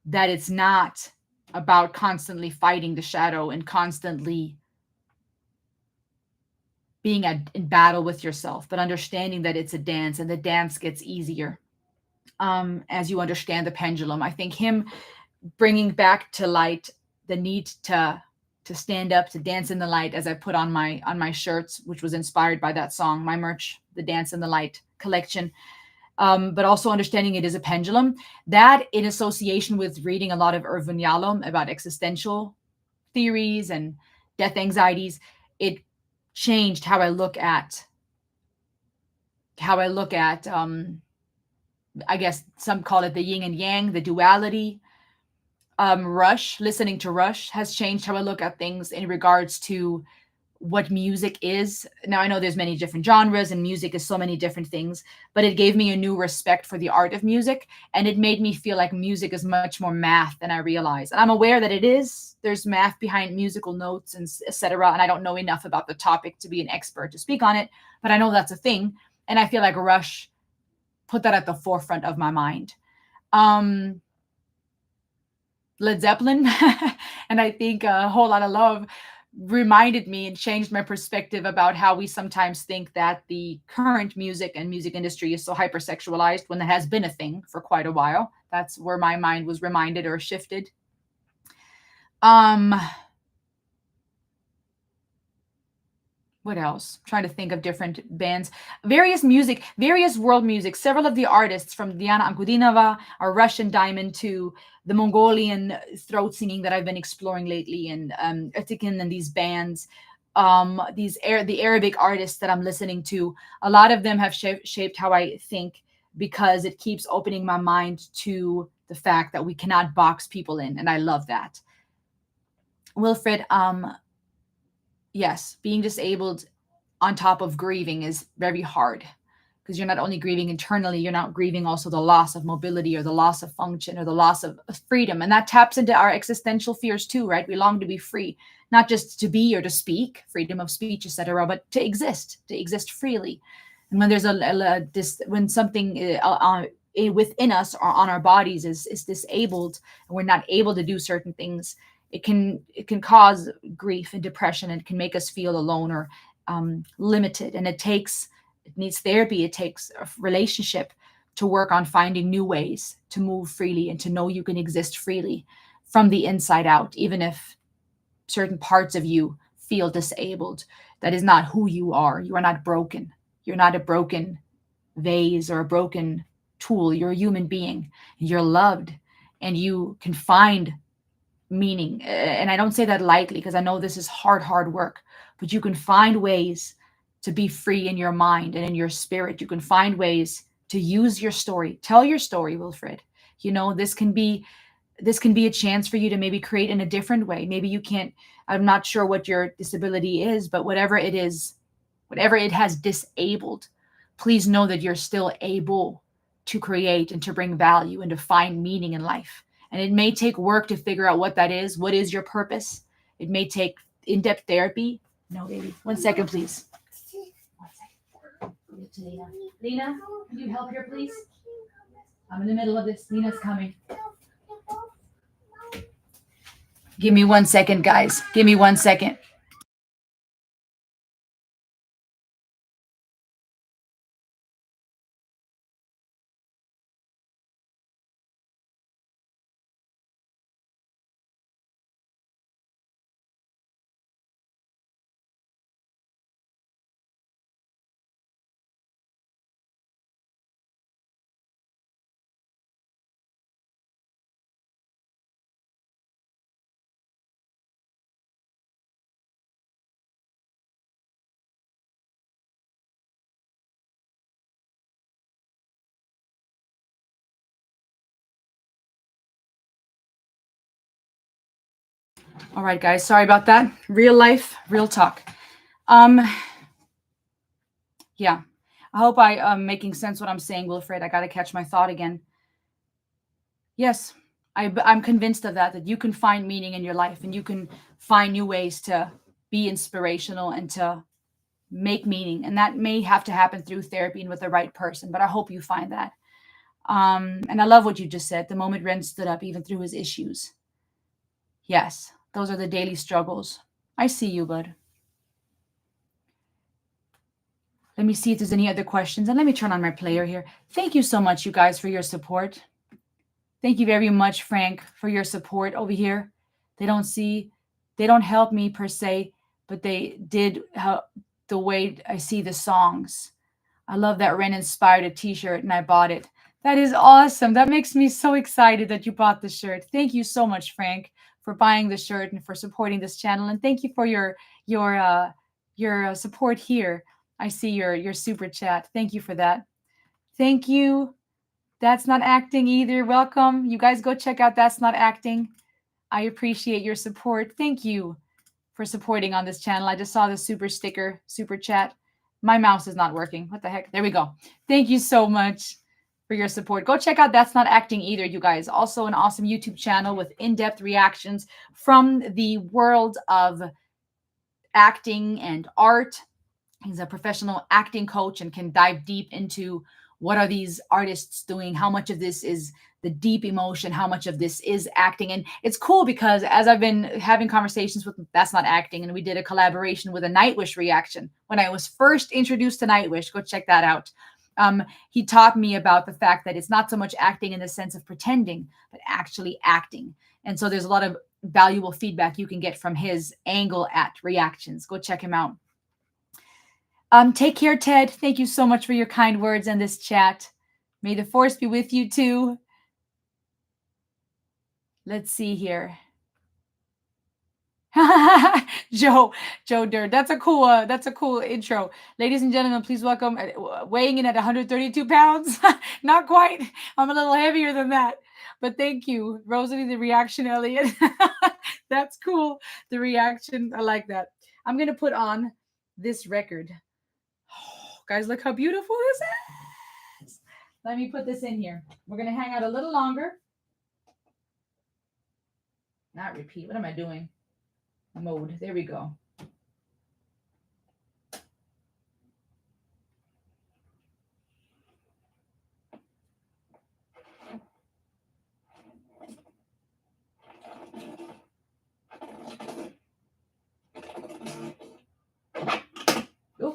that it's not about constantly fighting the shadow and constantly being in battle with yourself, but understanding that it's a dance and the dance gets easier as you understand the pendulum. I think him bringing back to light the need to stand up, to dance in the light, as I put on my shirts, which was inspired by that song, my merch, the Dance in the Light collection. But also understanding it is a pendulum. That, in association with reading a lot of Irvin Yalom about existential theories and death anxieties, it changed how I look at I guess some call it the yin and yang, the duality. Rush, listening to Rush has changed how I look at things in regards to what music is. Now, I know there's many different genres and music is so many different things, but it gave me a new respect for the art of music. And it made me feel like music is much more math than I realized. And I'm aware that it is. There's math behind musical notes and etc. And I don't know enough about the topic to be an expert to speak on it, but I know that's a thing. And I feel like Rush put that at the forefront of my mind. Led Zeppelin and I think A Whole Lot of Love reminded me and changed my perspective about how we sometimes think that the current music and music industry is so hypersexualized when it has been a thing for quite a while. That's where my mind was reminded or shifted. What else? I'm trying to think of different bands. Various world music. Several of the artists from Diana Ankudinova, our Russian Diamond, to the Mongolian throat singing that I've been exploring lately, and Etikin and these bands, the Arabic artists that I'm listening to, a lot of them have shaped how I think, because it keeps opening my mind to the fact that we cannot box people in, and I love that. Wilfred, yes, being disabled on top of grieving is very hard, because you're not only grieving internally, you're not grieving also the loss of mobility or the loss of function or the loss of freedom. And that taps into our existential fears too, right? We long to be free, not just to be or to speak, freedom of speech, etc., but to exist freely. And when there's when something within us or on our bodies is disabled and we're not able to do certain things, it can cause grief and depression, and it can make us feel alone or limited. And it needs therapy. It takes a relationship to work on finding new ways to move freely and to know you can exist freely from the inside out, even if certain parts of you feel disabled. That is not who you are. You are not broken. You're not a broken vase or a broken tool. You're a human being. You're loved, and you can find meaning. And I don't say that lightly because I know this is hard work, but you can find ways to be free in your mind and in your spirit. You can find ways to use your story. Tell your story, Wilfred. You know, this can be a chance for you to maybe create in a different way. Maybe you can't, I'm not sure what your disability is, but whatever it is, whatever it has disabled, please know that you're still able to create and to bring value and to find meaning in life. And it may take work to figure out what that is. What is your purpose? It may take in depth therapy. No, baby. 1 second, please. 1 second. Give it to Lena. Lena, can you help here, please? I'm in the middle of this. Lena's coming. Give me 1 second, guys. Give me 1 second. All right, guys. Sorry about that. Real life, real talk. Um, yeah. I hope I am making sense what I'm saying, Wilfred. I got to catch my thought again. Yes, I'm convinced of that you can find meaning in your life and you can find new ways to be inspirational and to make meaning. And that may have to happen through therapy and with the right person, but I hope you find that. And I love what you just said. The moment Ren stood up, even through his issues. Yes, those are the daily struggles. I see you, bud. Let me see if there's any other questions. And let me turn on my player here. Thank you so much, you guys, for your support. Thank you very much, Frank, for your support over here. They don't see, they don't help me per se, but they did help the way I see the songs. I love that Ren inspired a t-shirt and I bought it. That is awesome. That makes me so excited that you bought the shirt. Thank you so much, Frank, for buying the shirt and for supporting this channel. And thank you for your support here. I see your super chat. Thank you for that. Thank you. That's Not Acting either. Welcome. You guys go check out That's Not Acting. I appreciate your support. Thank you for supporting on this channel. I just saw the super sticker, super chat. My mouse is not working. What the heck? There we go. Thank you so much for your support. Go check out That's Not Acting either, you guys. Also an awesome YouTube channel with in-depth reactions from the world of acting and art. He's a professional acting coach and can dive deep into what are these artists doing, how much of this is the deep emotion, how much of this is acting. And it's cool because as I've been having conversations with That's Not Acting, and we did a collaboration with a Nightwish reaction when I was first introduced to Nightwish. Go check that out. He taught me about the fact that it's not so much acting in the sense of pretending, but actually acting. And so there's a lot of valuable feedback you can get from his angle at reactions. Go check him out. Take care, Ted. Thank you so much for your kind words in this chat. May the force be with you too. Let's see here. Joe Dirt. That's a cool intro. Ladies and gentlemen, please welcome weighing in at 132 pounds. Not quite. I'm a little heavier than that. But thank you. Rosalie, the reaction, Elliott. That's cool. The reaction. I like that. I'm gonna put on this record. Oh, guys, look how beautiful this is. Let me put this in here. We're going to hang out a little longer. Not repeat. What am I doing? Mode. There we go. Oof.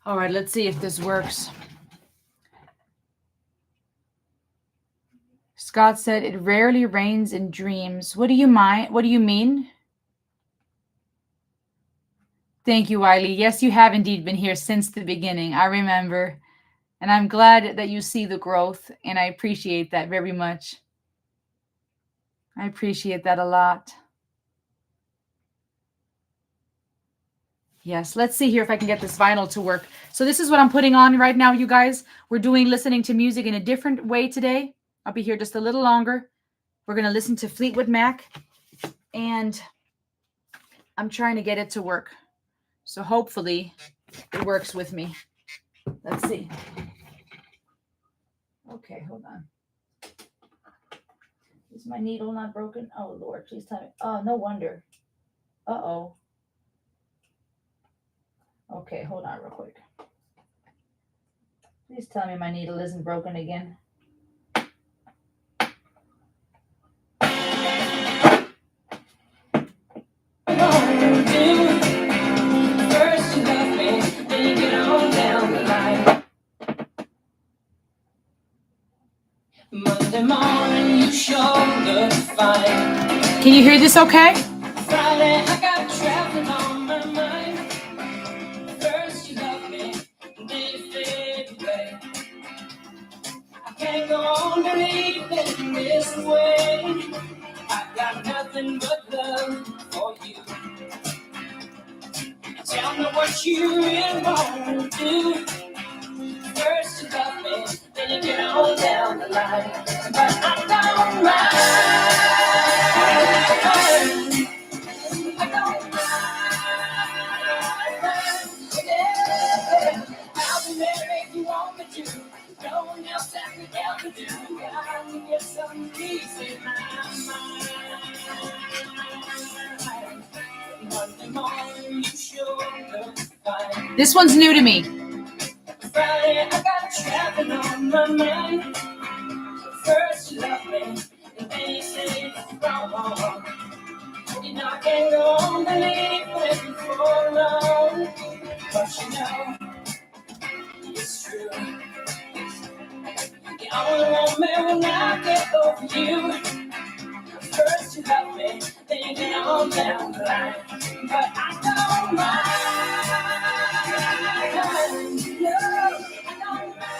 All right, let's see if this works. Scott said it rarely rains in dreams. What do you mean? Thank you, Wiley. Yes, you have indeed been here since the beginning. I remember. And I'm glad that you see the growth, and I appreciate that very much. I appreciate that a lot. Yes, let's see here if I can get this vinyl to work. So this is what I'm putting on right now, you guys. We're doing listening to music in a different way today. I'll be here just a little longer. We're going to listen to Fleetwood Mac, and I'm trying to get it to work. So hopefully it works with me. Let's see. Okay, hold on. Is my needle not broken? Oh, Lord, please tell me. Oh, no wonder. Uh-oh. Okay, hold on real quick. Please tell me my needle isn't broken again. Monday morning, you showed up fine. Can you hear this okay? Friday, I got traveling on my mind. First you love me, then you fade away. I can't go on believing this way. I got nothing but love for you. Tell me what you really want to do. First you love me, then you get on down the line. But I don't mind. I don't mind. Yeah. I'll be there if you want me to. No one else I could ever do. I can get some peace in my mind. Monday morning, you showed up fine. This one's new to me. Friday, I got traveling on my mind. First you love me, and then you say it's wrong. You know I can't go on believing for long. But you know, it's true. You only want me when I get over you. First you love me, then you get on down the line. But I don't mind. No, I don't mind.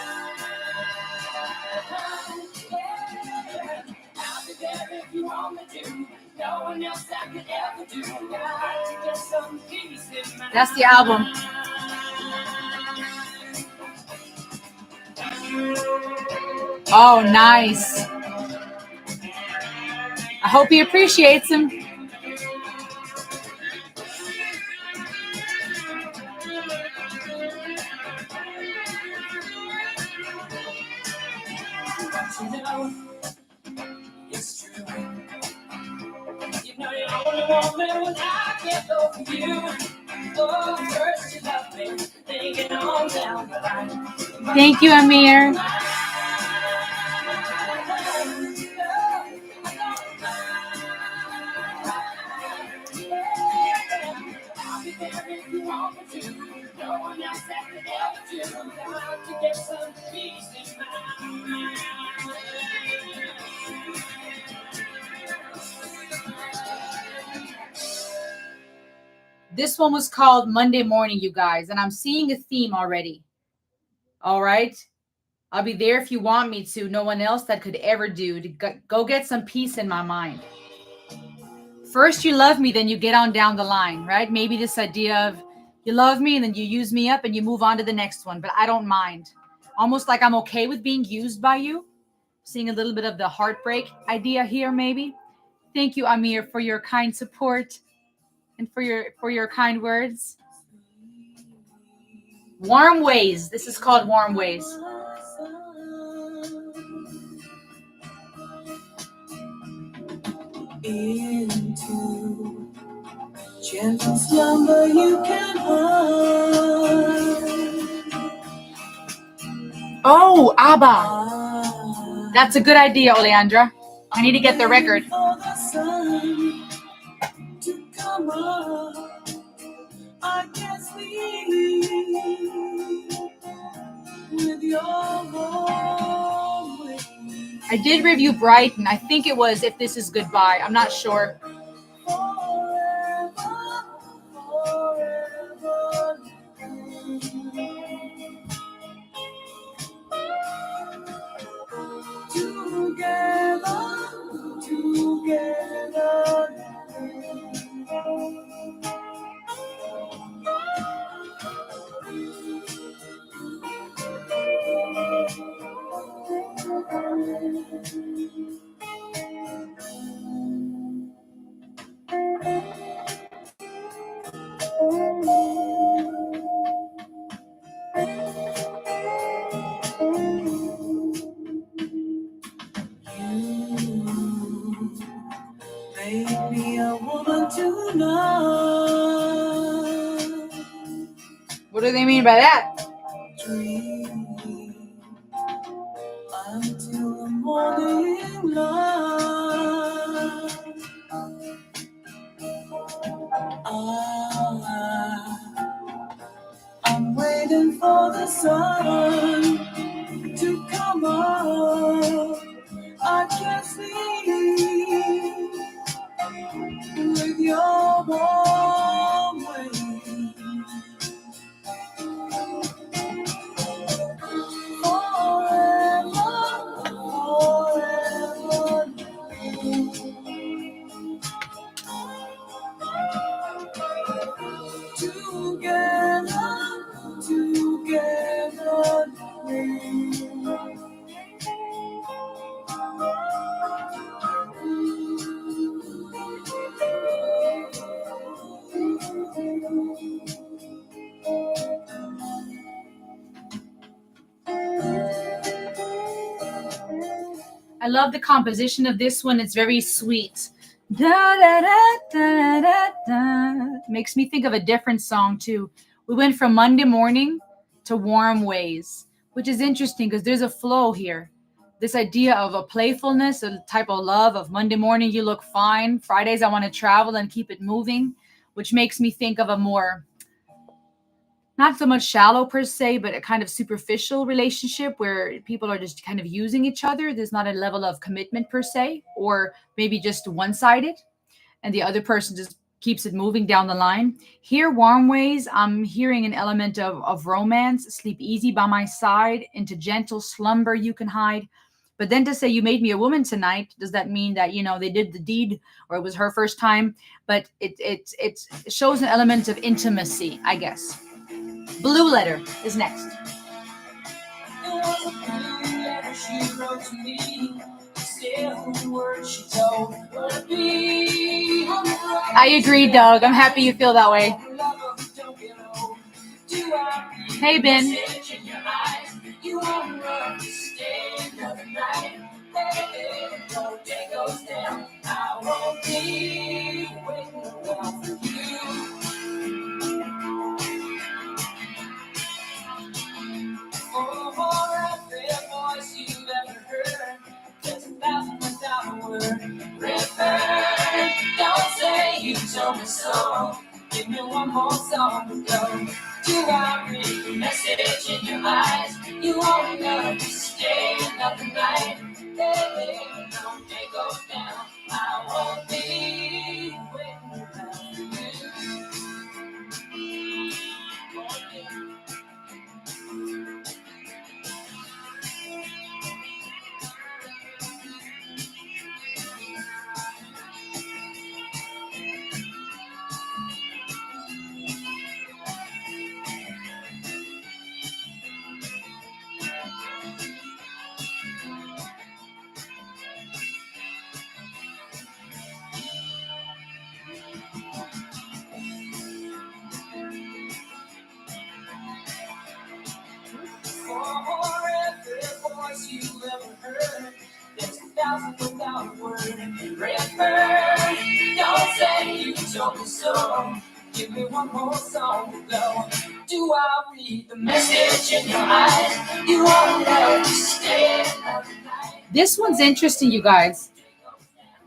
I'll be there if you want me to. No one else I could ever do. Got to get some peace in my. That's the album. Oh, nice. I hope he appreciates him. You know, it's true. You know you only want me when I get over you. Oh, first you love me, then you get on down the line. Thank you, Amir. I'll be there if you want me to. No one else that could ever do. Got to get some peace in my mind. This one was called Monday Morning, you guys, and I'm seeing a theme already. All right? I'll be there if you want me to. No one else that could ever do. To go get some peace in my mind. First you love me, then you get on down the line, right? Maybe this idea of you love me and then you use me up and you move on to the next one, but I don't mind. Almost like I'm okay with being used by you. Seeing a little bit of the heartbreak idea here, maybe. Thank you, Amir, for your kind support and for your kind words. Warm Ways. This is called Warm Ways. Into gentle slumber you can hide. Oh, ABBA. That's a good idea, Oleandra. I need to get the record. I can't sleep with your home. I did review Brighton. I think it was If This Is Goodbye. I'm not sure. What do they mean by that? Until the morning light. I'm waiting for the sun to come up. I can't sleep with your warm wings. I love the composition of this one. It's very sweet. Da, da, da, da, da, da. Makes me think of a different song too. We went from Monday morning to warm ways, which is interesting because there's a flow here. This idea of a playfulness, a type of love of Monday morning, you look fine. Fridays, I want to travel and keep it moving, which makes me think of a more, not so much shallow per se, but a kind of superficial relationship where people are just kind of using each other. There's not a level of commitment per se, or maybe just one sided, and the other person just keeps it moving down the line. Here, warm ways, I'm hearing an element of romance. Sleep easy by my side, into gentle slumber you can hide. But then to say you made me a woman tonight, does that mean that they did the deed or it was her first time? But it shows an element of intimacy, I guess. Blue Letter is next. It was a blue letter she wrote to me. Still the words she told would be. I agree, Doug. I'm happy you feel that way. Hey, Ben. You want love to stay another night. Baby, no day goes down. I won't be waiting around for you. Oh, for every voice you've ever heard, there's 1,000 without a word. River, don't say you told me so. Give me one more song to go. Do I read the message in your eyes? You want love to stay another night. Baby, no day goes down. I won't be waiting around for you. For every voice you've ever heard, there's 1,000 without a word. River, don't say you told me so. Give me one more song to go. Do I read the message in your eyes? You want love to stay another night. This one's interesting, you guys.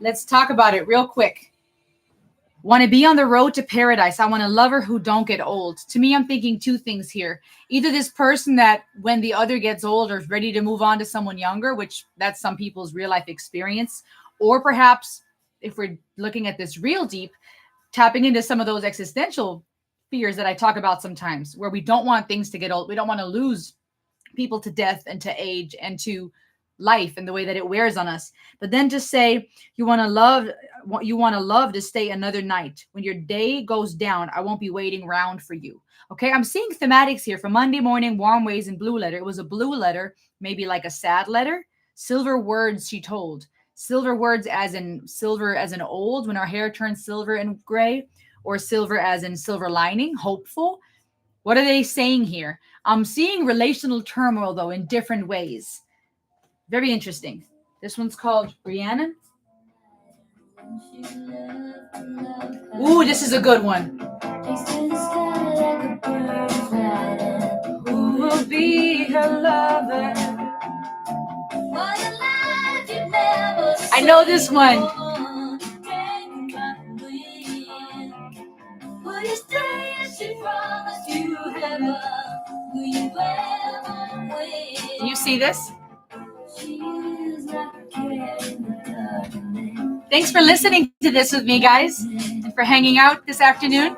Let's talk about it real quick. Want to be on the road to paradise. I want a lover who don't get old. To me, I'm thinking two things here. Either this person that when the other gets old is ready to move on to someone younger, which that's some people's real life experience. Or perhaps, if we're looking at this real deep, tapping into some of those existential fears that I talk about sometimes, where we don't want things to get old. We don't want to lose people to death and to age and to life and the way that it wears on us. But then to say you want to love to stay another night. When your day goes down, I won't be waiting around for you. Okay, I'm seeing thematics here from Monday morning, warm ways, and blue letter. It was a blue letter, maybe like a sad letter. Silver words she told. Silver words as in silver as in old, when our hair turns silver and gray, or silver as in silver lining, hopeful. What are they saying here? I'm seeing relational turmoil, though, in different ways. Very interesting. This one's called Rhiannon. Ooh, this is a good one. lover. I know this one. Will you stay as she promised you ever? Will you ever win? Do you see this? Thanks for listening to this with me, guys, and for hanging out this afternoon.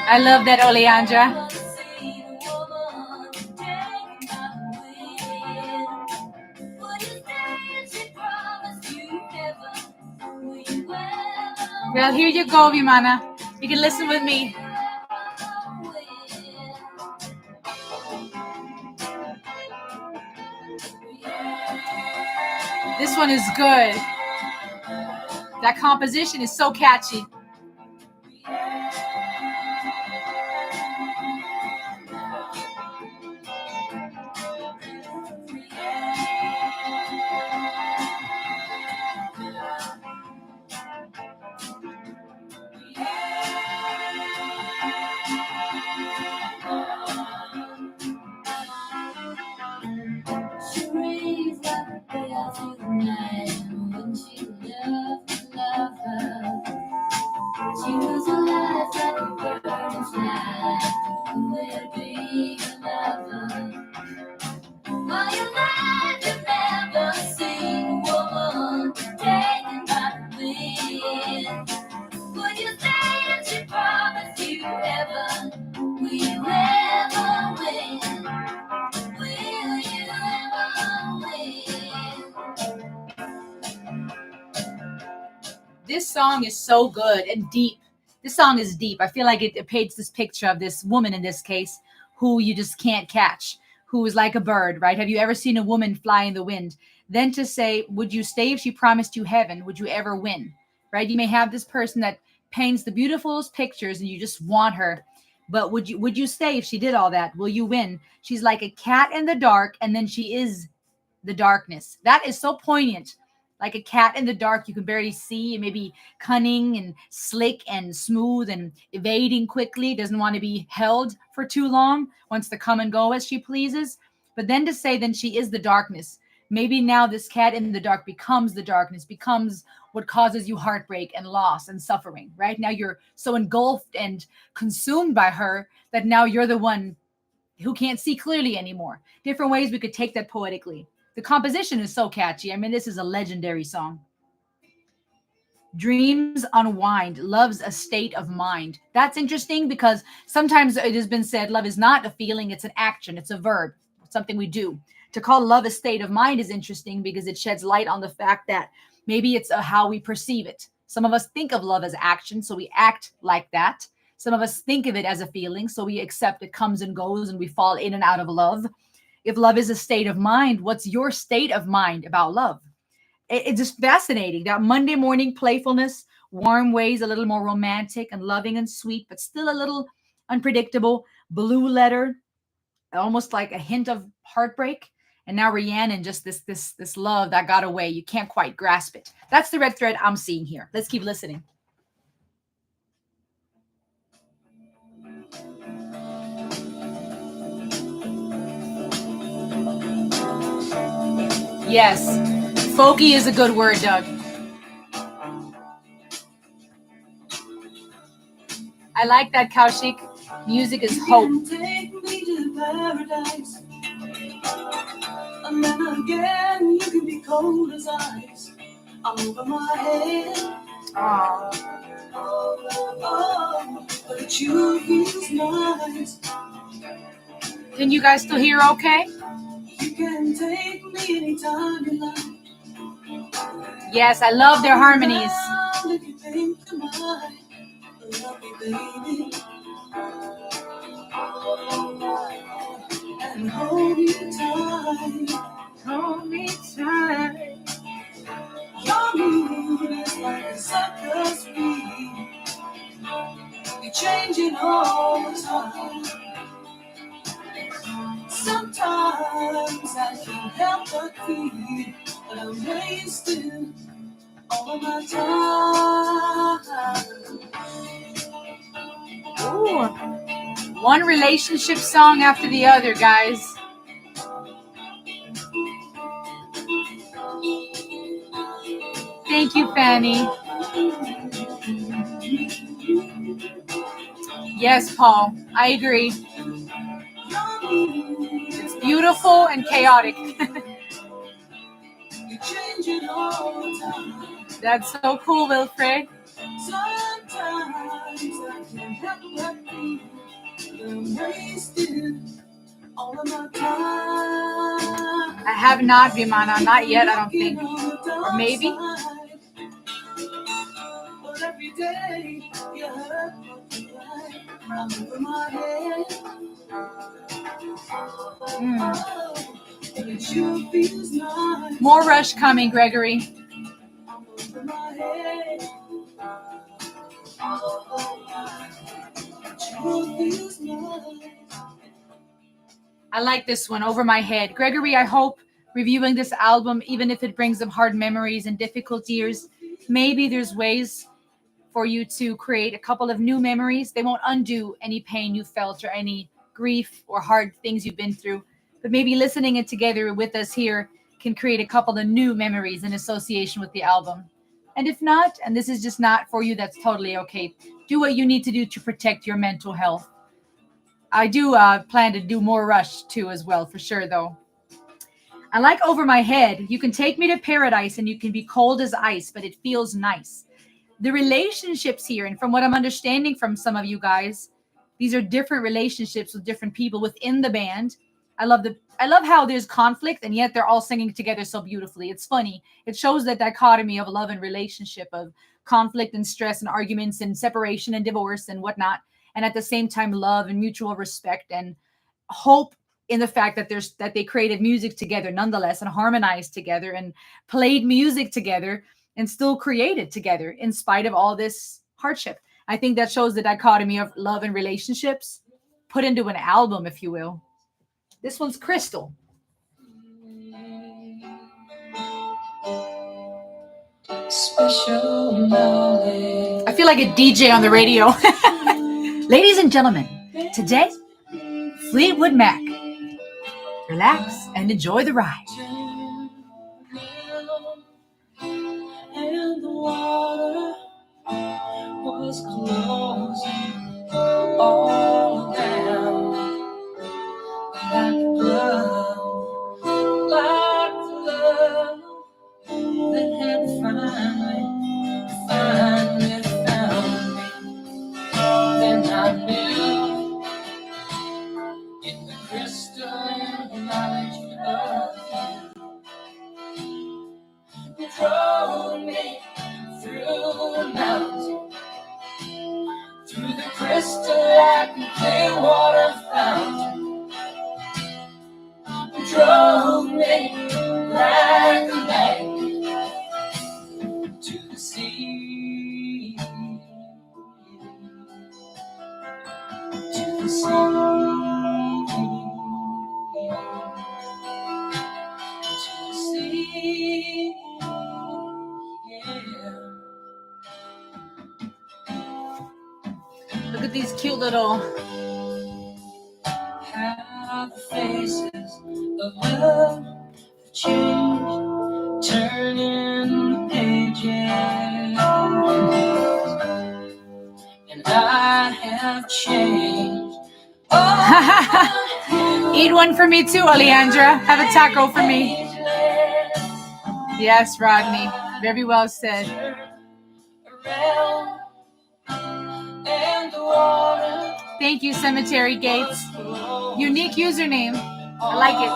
I love that, Oleandra. Well, here you go, Vimana. You can listen with me. This one is good. That composition is so catchy. This song is so good and deep. This song is deep. I feel like it paints this picture of this woman in this case who you just can't catch, who is like a bird, right? Have you ever seen a woman fly in the wind? Then to say, would you stay if she promised you heaven? Would you ever win? Right? You may have this person that paints the beautifulest pictures and you just want her. But would you stay if she did all that? Will you win? She's like a cat in the dark, and then she is the darkness. That is so poignant. Like a cat in the dark, you can barely see, and maybe cunning and slick and smooth and evading quickly, doesn't want to be held for too long, wants to come and go as she pleases. But then to say, then she is the darkness. Maybe now this cat in the dark becomes the darkness, becomes what causes you heartbreak and loss and suffering, right? Now you're so engulfed and consumed by her that now you're the one who can't see clearly anymore. Different ways we could take that poetically. The composition is so catchy. I mean, this is a legendary song. Dreams unwind. Love's a state of mind. That's interesting because sometimes it has been said love is not a feeling, it's an action, it's a verb, something we do. To call love a state of mind is interesting because it sheds light on the fact that maybe it's how we perceive it. Some of us think of love as action, so we act like that. Some of us think of it as a feeling, so we accept it comes and goes and we fall in and out of love. If love is a state of mind, what's your state of mind about love? It's just fascinating. That Monday morning playfulness, warm ways, a little more romantic and loving and sweet, but still a little unpredictable. Blue letter, almost like a hint of heartbreak. And now Rhiannon, just this love that got away. You can't quite grasp it. That's the red thread I'm seeing here. Let's keep listening. Yes, folky is a good word, Doug. I like that, Kaushik. Music is hope. Take me to paradise. And then again, you can be cold as ice. I'm over my head. Oh, but the truth feels nice. Can you guys still hear okay? You can take me anytime you like. Yes, I love their harmonies. If you think you might love me, baby. And hold me tight. Hold me tight. Your mood is like a circus wheel. You're changing all the time. Sometimes I can't help but feel that I'm wasting all of my time. Ooh. One relationship song after the other, guys. Thank you, Fanny. Yes, Paul. I agree. It's beautiful and chaotic. That's so cool, Wilfred. I have not, Vimana. Not yet, I don't think. Or maybe. More Rush coming, Gregory. I like this one, Over My Head. Gregory, I hope reviewing this album, even if it brings up hard memories and difficult years, maybe there's ways for you to create a couple of new memories. They won't undo any pain you felt or any grief or hard things you've been through. But maybe listening it together with us here can create a couple of new memories in association with the album. And if not, and this is just not for you, that's totally okay. Do what you need to do to protect your mental health. I do plan to do more Rush too as well, for sure, though. I like Over My Head. You can take me to paradise and you can be cold as ice, but it feels nice. The relationships here, and from what I'm understanding from some of you guys, these are different relationships with different people within the band. I love how there's conflict and yet they're all singing together so beautifully. It's funny. It shows that dichotomy of love and relationship, of conflict and stress and arguments and separation and divorce and whatnot, and at the same time love and mutual respect and hope in the fact that they created music together nonetheless and harmonized together and played music together and still created together in spite of all this hardship. I think that shows the dichotomy of love and relationships put into an album, if you will. This one's Crystal. Special knowledge. I feel like a DJ on the radio. Ladies and gentlemen, today, Fleetwood Mac. Relax and enjoy the ride. And the water was closing all around, like blood, like love that had finally found me. Then I knew in the crystalline knowledge of you drove me through the mountains, through the crystalline clear water fountain. You drove me like a magnet to the sea, to the sea, to the sea, yeah. Look at these cute little. How the faces of love have changed, turning the pages, and I have changed. Eat one for me too, Alejandra. Have a taco for me. Yes, Rodney. Very well said. Thank you, Cemetery Gates. Unique username. I like it.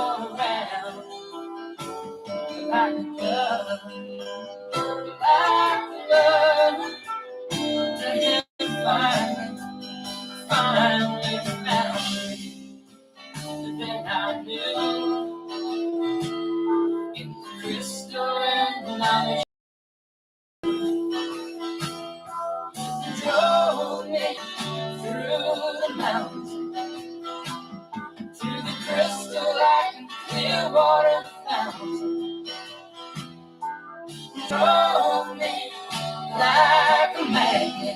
Drove me like a magnet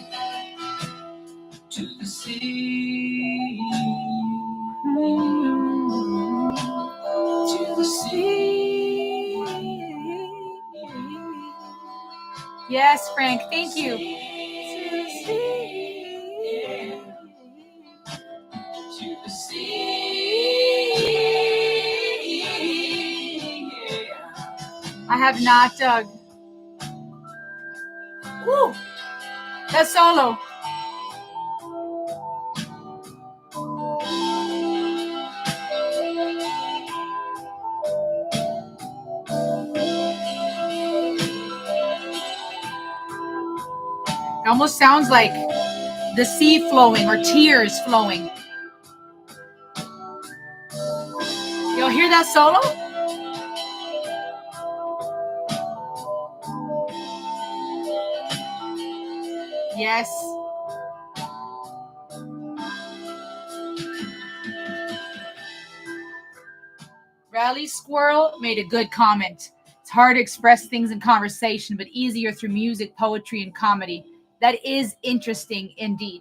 Yes, Frank. Thank you. To the sea. I have not, Doug. Woo! That solo. It almost sounds like the sea flowing or tears flowing. You'll hear that solo? Yes. Rally Squirrel made a good comment. It's hard to express things in conversation, but easier through music, poetry, and comedy. That is interesting indeed.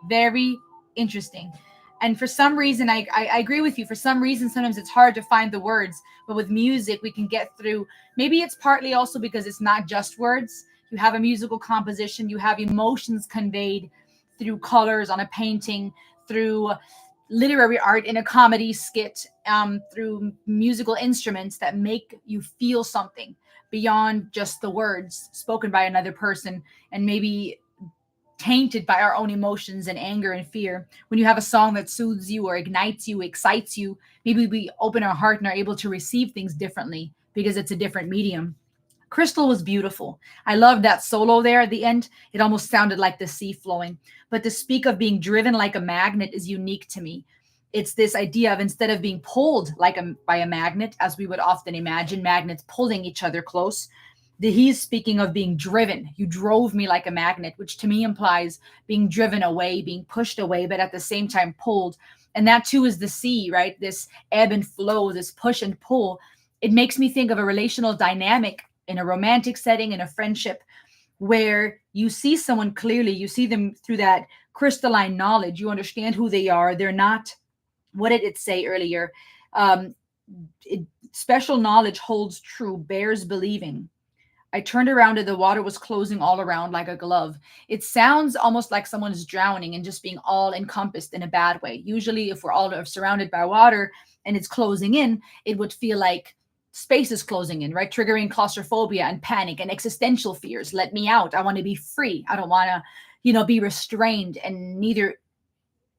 Very interesting. And for some reason, I agree with you. For some reason, sometimes it's hard to find the words, but with music, we can get through. Maybe it's partly also because it's not just words. You have a musical composition, you have emotions conveyed through colors on a painting, through literary art in a comedy skit, through musical instruments that make you feel something beyond just the words spoken by another person and maybe tainted by our own emotions and anger and fear. When you have a song that soothes you or ignites you, excites you, maybe we open our heart and are able to receive things differently because it's a different medium. Crystal was beautiful. I loved that solo there at the end. It almost sounded like the sea flowing. But to speak of being driven like a magnet is unique to me. It's this idea of instead of being pulled by a magnet, as we would often imagine magnets pulling each other close, he's speaking of being driven. You drove me like a magnet, which to me implies being driven away, being pushed away, but at the same time pulled. And that too is the sea, right? This ebb and flow, this push and pull. It makes me think of a relational dynamic in a romantic setting, in a friendship, where you see someone clearly, you see them through that crystalline knowledge, you understand who they are. They're not, what did it say earlier? Um, it, Special knowledge holds true, bears believing. I turned around and the water was closing all around like a glove. It sounds almost like someone is drowning and just being all encompassed in a bad way. Usually, if we're all surrounded by water and it's closing in, it would feel like space is closing in, right? Triggering claustrophobia and panic and existential fears. Let me out. I want to be free. I don't want to, be restrained, and neither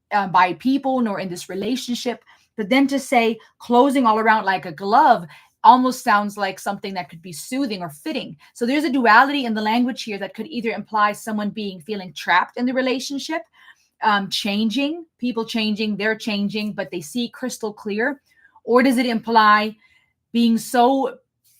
by people nor in this relationship. But then to say closing all around like a glove almost sounds like something that could be soothing or fitting. So there's a duality in the language here that could either imply someone feeling trapped in the relationship, changing, people changing, they're changing, but they see crystal clear. Or does it imply being so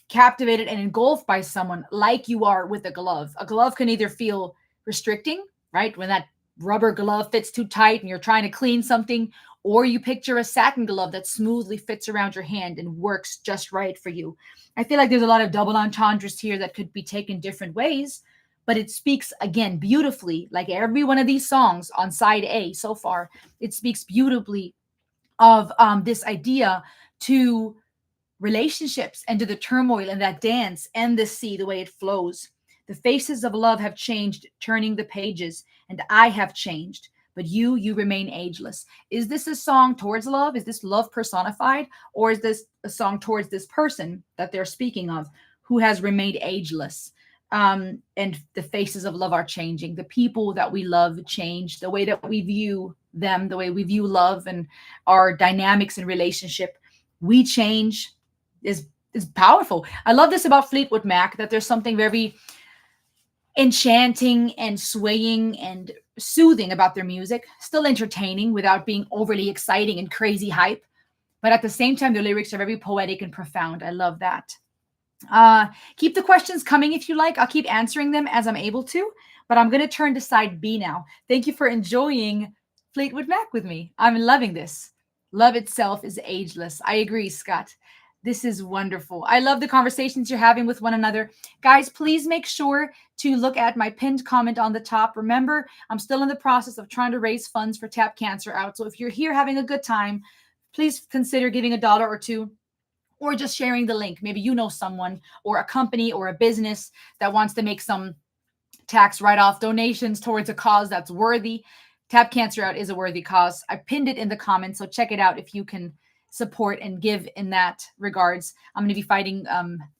captivated and engulfed by someone like you are with a glove? A glove can either feel restricting, right? When that rubber glove fits too tight and you're trying to clean something, or you picture a satin glove that smoothly fits around your hand and works just right for you. I feel like there's a lot of double entendres here that could be taken different ways, but it speaks again beautifully, like every one of these songs on side A so far, it speaks beautifully of this idea to relationships and to the turmoil and that dance and the sea, the way it flows. The faces of love have changed, turning the pages, and I have changed. But you remain ageless. Is this a song towards love? Is this love personified? Or is this a song towards this person that they're speaking of who has remained ageless? And the faces of love are changing. The people that we love change. The way that we view them, the way we view love and our dynamics in relationship, we change is powerful. I love this about Fleetwood Mac, that there's something very enchanting and swaying and soothing about their music, still entertaining without being overly exciting and crazy hype. But at the same time, their lyrics are very poetic and profound. I love that. Keep the questions coming if you like. I'll keep answering them as I'm able to, but I'm going to turn to side B now. Thank you for enjoying Fleetwood Mac with me. I'm loving this. Love itself is ageless. I agree, Scott. This is wonderful. I love the conversations you're having with one another. Guys, please make sure to look at my pinned comment on the top. Remember, I'm still in the process of trying to raise funds for Tap Cancer Out. So if you're here having a good time, please consider giving $1 or $2 or just sharing the link. Maybe you know someone or a company or a business that wants to make some tax write-off donations towards a cause that's worthy. Tap Cancer Out is a worthy cause. I pinned it in the comments, so check it out if you can support and give in that regards. I'm going to be fighting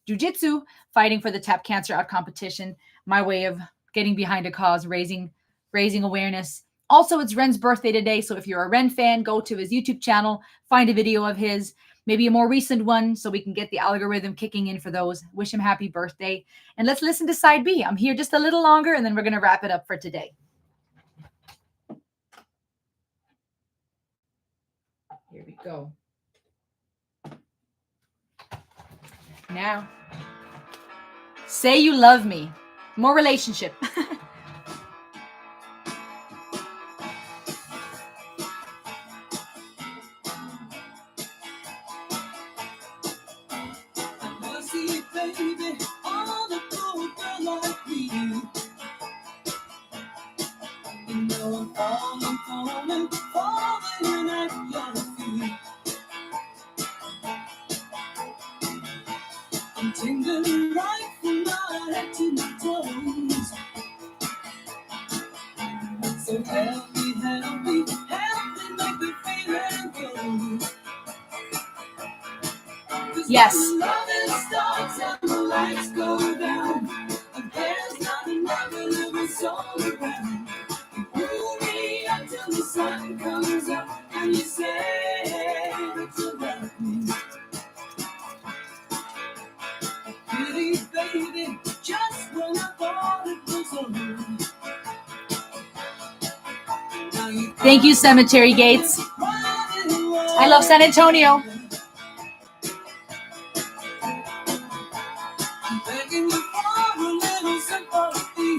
jiu-jitsu, fighting for the Tap Cancer Out competition. My way of getting behind a cause, raising awareness. Also, it's Ren's birthday today, so if you're a Ren fan, go to his YouTube channel, find a video of his, maybe a more recent one, so we can get the algorithm kicking in for those. Wish him happy birthday. And let's listen to side B. I'm here just a little longer, and then we're going to wrap it up for today. Here we go. Now, Say You Love Me. More relationship. Baby, on a cool girl like me. You know I'm falling at your feet. I'm tingling right from my head to my toes. So help me, make me feel and go. Yes. Loving starts and the lights go down. And there's not another living soul around. You pull me until the sun comes up and you say that you love me. Pretty baby, just when I thought it was over. Thank you, Cemetery Gates. I love San Antonio. I'm begging you for a little sympathy.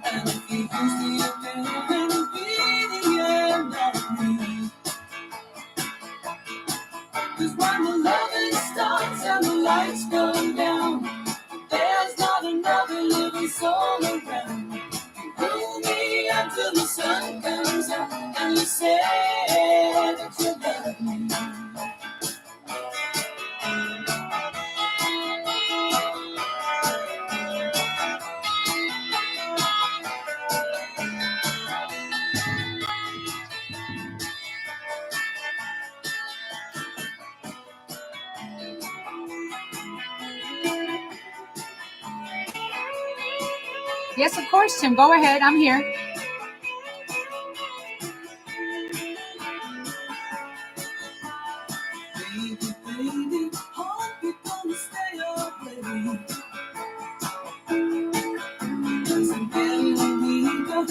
And if you use me again, it'll be the end of me. 'Cause when the loving starts and the lights go down, there's not another living soul around. You pull me until the sun comes up and you say that you love me. Yes, of course, Tim. Go ahead. I'm here. Baby, hope you're gonna stay away. 'Cause I'm getting weaker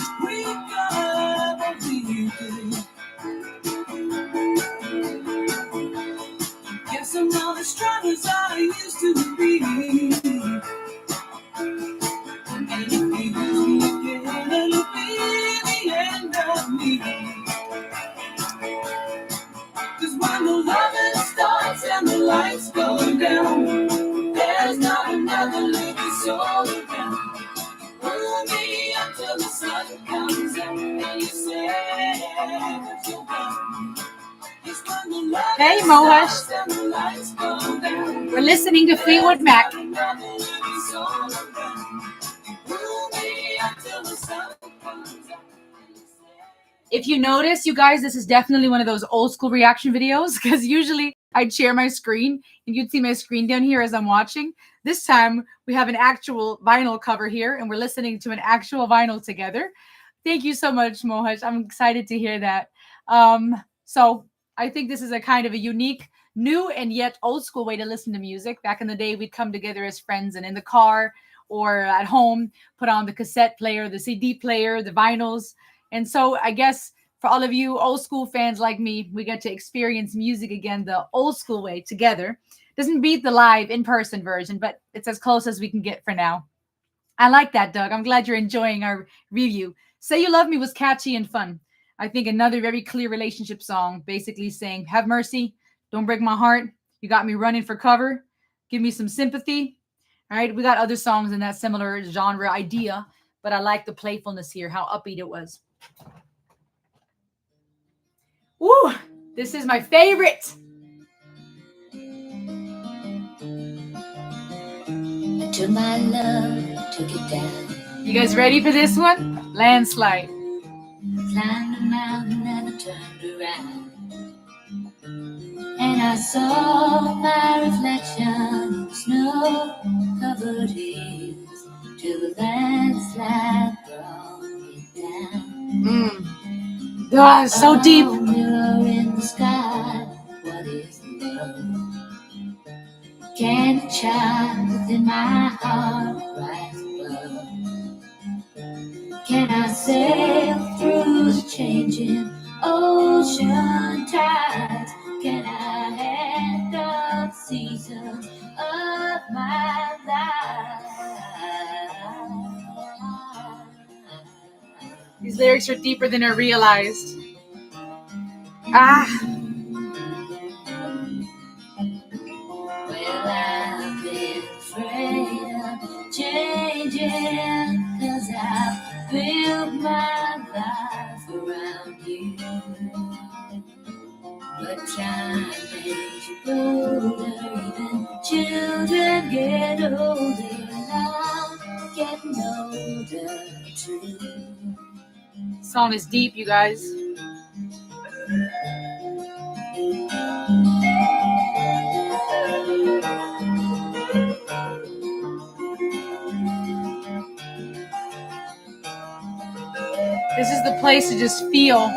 every day. Guess I'm not as strong as I used to be. And if you use me again, it'll be the end of me. 'Cause when the loving starts and the lights go down, there's not another living soul around. Pull me until the sun comes up and you say that you love me. It's when the loving Hey, Mohash. starts and the lights go down. We're listening to Fleetwood Mac. There's not another living soul around. You pull me until the sun comes up and you say. If you notice, you guys, this is definitely one of those old school reaction videos because usually I'd share my screen and you'd see my screen down here as I'm watching. This time we have an actual vinyl cover here and we're listening to an actual vinyl together. Thank you so much, Mohash. I'm excited to hear that. So I think this is a kind of a unique, new and yet old school way to listen to music. Back in the day, we'd come together as friends and in the car or at home, put on the cassette player, the CD player, the vinyls. And so I guess for all of you old school fans like me, we get to experience music again the old school way together. Doesn't beat the live in-person version, but it's as close as we can get for now. I like that, Doug. I'm glad you're enjoying our review. Say You Love Me was catchy and fun. I think another very clear relationship song, basically saying, have mercy, don't break my heart. You got me running for cover. Give me some sympathy. All right, we got other songs in that similar genre idea, but I like the playfulness here, how upbeat it was. Woo, this is my favorite. till my love took it down. You guys ready for this one? Landslide. Climbed a mountain and I turned around, and I saw my reflection in snow-covered hills till the landslide brought it down. Oh, so deep. Oh, mirror in the sky, what is love? Can the child within my heart rise above? Can I sail through the changing ocean tides? Can I handle the seasons of my life? These lyrics are deeper than I realized. Ah. Well, I've been afraid of changing, 'cause I've built my life around you. But time makes you bolder, even children get older, and I'm getting older too. Song is deep, you guys. This is the place to just feel.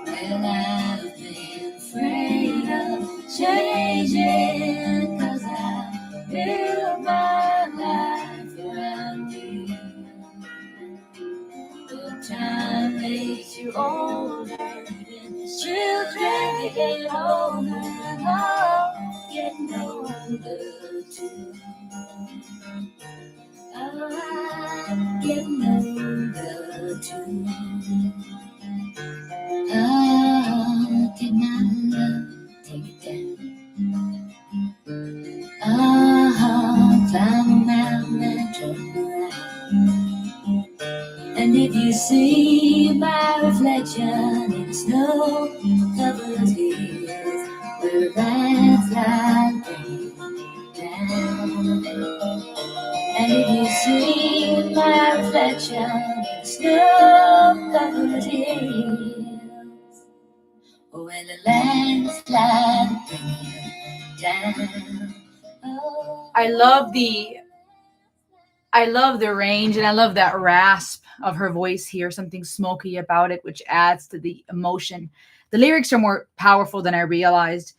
Well, I've been afraid of changing, 'cause I built my life around you. But time makes you older, even children get older, and I'm getting older too. I'm getting older too. Oh, can my love take it down? Oh, climb a mountain and turn around. And if you see my reflection in snow-covered hills, where the landslide brings down. And if you see my reflection in snow-covered hills, when the landslide brings down. Oh, I love the range, and I love that rasp of her voice here, something smoky about it, which adds to the emotion. The lyrics are more powerful than I realized.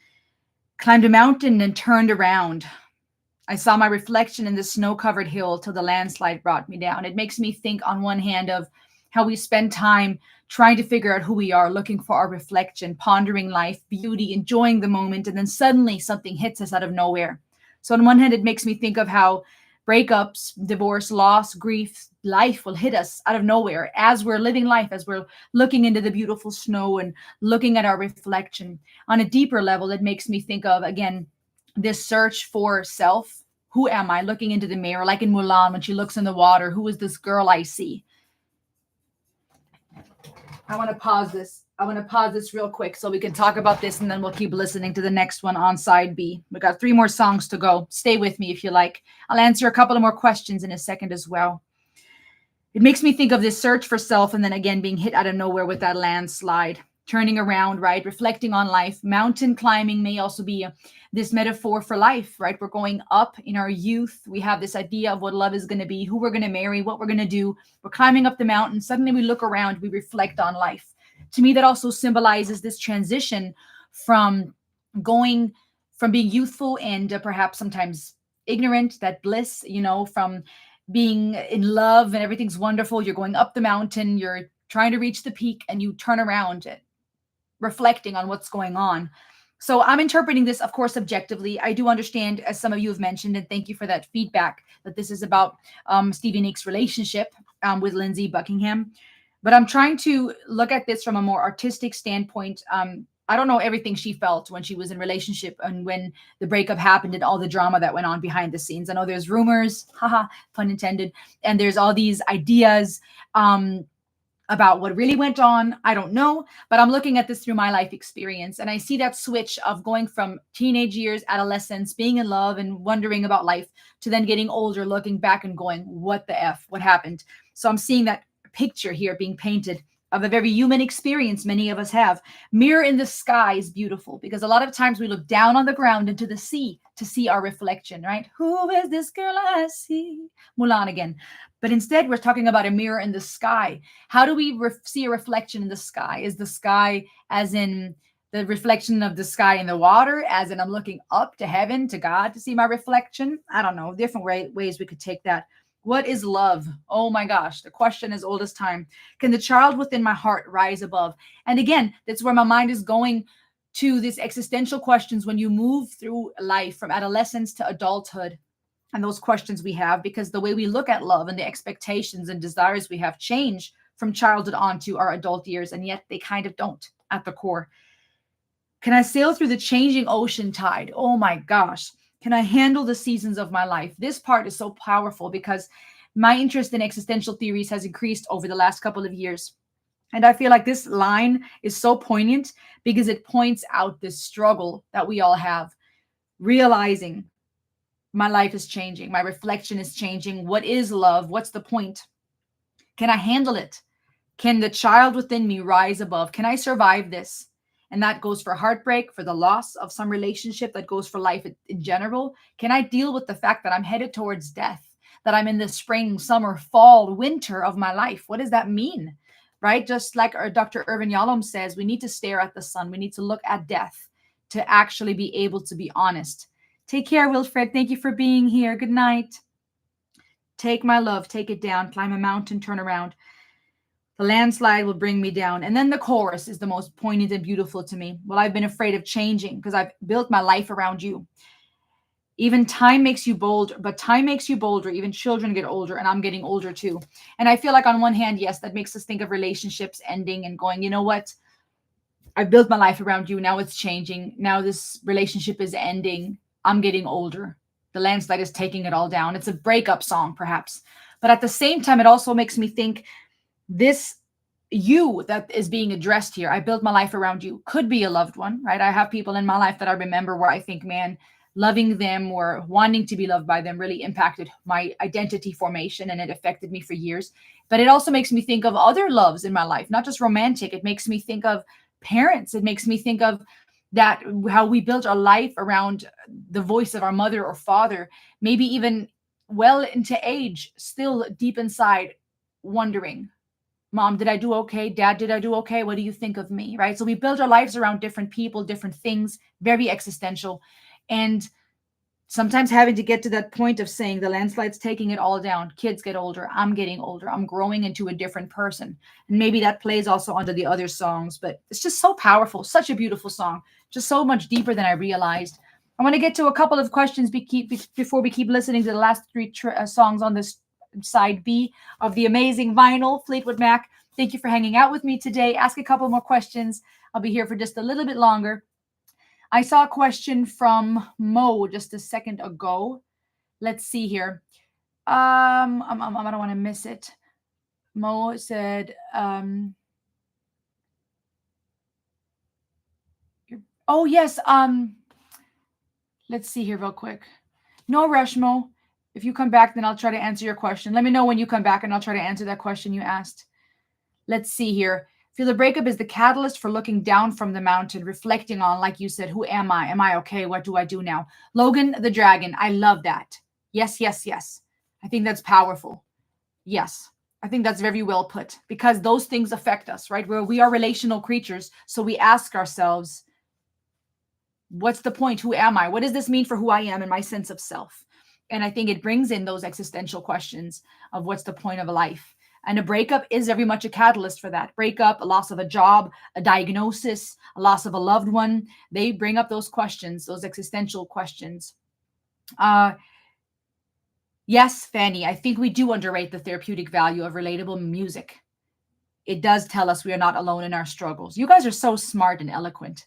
Climbed a mountain and turned around. I saw my reflection in the snow covered hill till the landslide brought me down. It makes me think, on one hand, of how we spend time trying to figure out who we are, looking for our reflection, pondering life, beauty, enjoying the moment, and then suddenly something hits us out of nowhere. So, on one hand, it makes me think of how breakups, divorce, loss, grief, life will hit us out of nowhere as we're living life, as we're looking into the beautiful snow and looking at our reflection. On a deeper level, it makes me think of, again, this search for self. Who am I? Looking into the mirror, like in Mulan when she looks in the water. Who is this girl I see? I want to pause this. I want to pause this real quick so we can talk about this, and then we'll keep listening to the next one on side B. We got 3 more songs to go. Stay with me if you like. I'll answer a couple of more questions in a second as well. It makes me think of this search for self, and then again being hit out of nowhere with that landslide. Turning around, right? Reflecting on life. Mountain climbing may also be this metaphor for life, right? We're going up in our youth. We have this idea of what love is going to be, who we're going to marry, what we're going to do. We're climbing up the mountain. Suddenly we look around, we reflect on life. To me, that also symbolizes this transition from going from being youthful and perhaps sometimes ignorant, that bliss, from being in love and everything's wonderful. You're going up the mountain, you're trying to reach the peak, and you turn around reflecting on what's going on. So I'm interpreting this, of course, objectively. I do understand, as some of you have mentioned, and thank you for that feedback, that this is about Stevie Nicks' relationship with Lindsey Buckingham. But I'm trying to look at this from a more artistic standpoint. I don't know everything she felt when she was in relationship and when the breakup happened and all the drama that went on behind the scenes. I know there's rumors, haha, pun intended, and there's all these ideas about what really went on. I don't know, but I'm looking at this through my life experience. And I see that switch of going from teenage years, adolescence, being in love and wondering about life, to then getting older, looking back and going, what the F? What happened? So I'm seeing that picture here being painted of a very human experience many of us have. Mirror in the sky is beautiful because a lot of times we look down on the ground into the sea to see our reflection, right? Who is this girl I see? Mulan again. But instead, we're talking about a mirror in the sky. How do we see a reflection in the sky? Is the sky as in the reflection of the sky in the water, as in I'm looking up to heaven, to God to see my reflection? I don't know, different ways we could take that. What is love? Oh my gosh, the question as old as time. Can the child within my heart rise above? And again, that's where my mind is going to these existential questions when you move through life from adolescence to adulthood, and those questions we have, because the way we look at love and the expectations and desires we have change from childhood on to our adult years, and yet they kind of don't at the core. Can I sail through the changing ocean tide? Oh my gosh. Can I handle the seasons of my life? This part is so powerful because my interest in existential theories has increased over the last couple of years. And I feel like this line is so poignant because it points out this struggle that we all have, realizing my life is changing, my reflection is changing. What is love? What's the point? Can I handle it? Can the child within me rise above? Can I survive this? And that goes for heartbreak, for the loss of some relationship, that goes for life in general. Can I deal with the fact that I'm headed towards death, that I'm in the spring, summer, fall, winter of my life? What does that mean? Right? Just like our Dr. Irvin Yalom says, we need to stare at the sun. We need to look at death to actually be able to be honest. Take care, Wilfred. Thank you for being here. Good night. Take my love, take it down, climb a mountain, turn around. The landslide will bring me down. And then the chorus is the most poignant and beautiful to me. Well, I've been afraid of changing because I've built my life around you. Even time makes you bold, but time makes you bolder. Even children get older, and I'm getting older too. And I feel like on one hand, yes, that makes us think of relationships ending and going, you know what? I've built my life around you. Now it's changing. Now this relationship is ending. I'm getting older. The landslide is taking it all down. It's a breakup song, perhaps. But at the same time, it also makes me think this you that is being addressed here, I built my life around you, could be a loved one, right? I have people in my life that I remember where I think, man, loving them or wanting to be loved by them really impacted my identity formation, and it affected me for years. But it also makes me think of other loves in my life, not just romantic. It makes me think of parents. It makes me think of that, how we built our life around the voice of our mother or father, maybe even well into age, still deep inside, wondering, Mom, did I do okay? Dad, did I do okay? What do you think of me? Right? So we build our lives around different people, different things, very existential. And sometimes having to get to that point of saying the landslide's taking it all down. Kids get older. I'm getting older. I'm growing into a different person. And maybe that plays also onto the other songs, but it's just so powerful. Such a beautiful song. Just so much deeper than I realized. I want to get to a couple of questions before we keep listening to the last three songs on this side B of the amazing vinyl, Fleetwood Mac. Thank you for hanging out with me today. Ask a couple more questions. I'll be here for just a little bit longer. I saw a question from Mo just a second ago. Let's see here. I don't want to miss it. Mo said, oh yes. Let's see here real quick. No rush, Mo. If you come back, then I'll try to answer your question. Let me know when you come back and I'll try to answer that question you asked. Let's see here. Feel the breakup is the catalyst for looking down from the mountain, reflecting on, like you said, who am I? Am I okay? What do I do now? Logan the Dragon. I love that. Yes, yes, yes. I think that's powerful. Yes. I think that's very well put because those things affect us, right? Where we are relational creatures. So we ask ourselves, what's the point? Who am I? What does this mean for who I am and my sense of self? And I think it brings in those existential questions of what's the point of a life. And a breakup is very much a catalyst for that. Breakup, a loss of a job, a diagnosis, a loss of a loved one. They bring up those questions, those existential questions. Yes, Fanny, I think we do underrate the therapeutic value of relatable music. It does tell us we are not alone in our struggles. You guys are so smart and eloquent.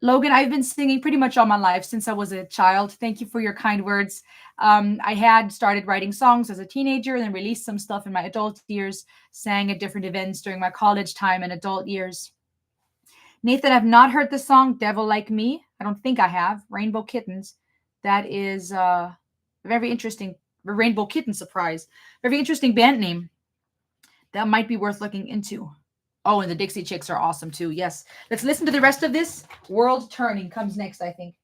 Logan, I've been singing pretty much all my life since I was a child. Thank you for your kind words. I had started writing songs as a teenager and then released some stuff in my adult years, sang at different events during my college time and adult years. Nathan, I've not heard the song Devil Like Me. I don't think I have. Rainbow Kittens. That is very interesting. Rainbow Kitten Surprise. Very interesting band name. That might be worth looking into. Oh, and the Dixie Chicks are awesome too. Yes. Let's listen to the rest of this. World Turning comes next, I think.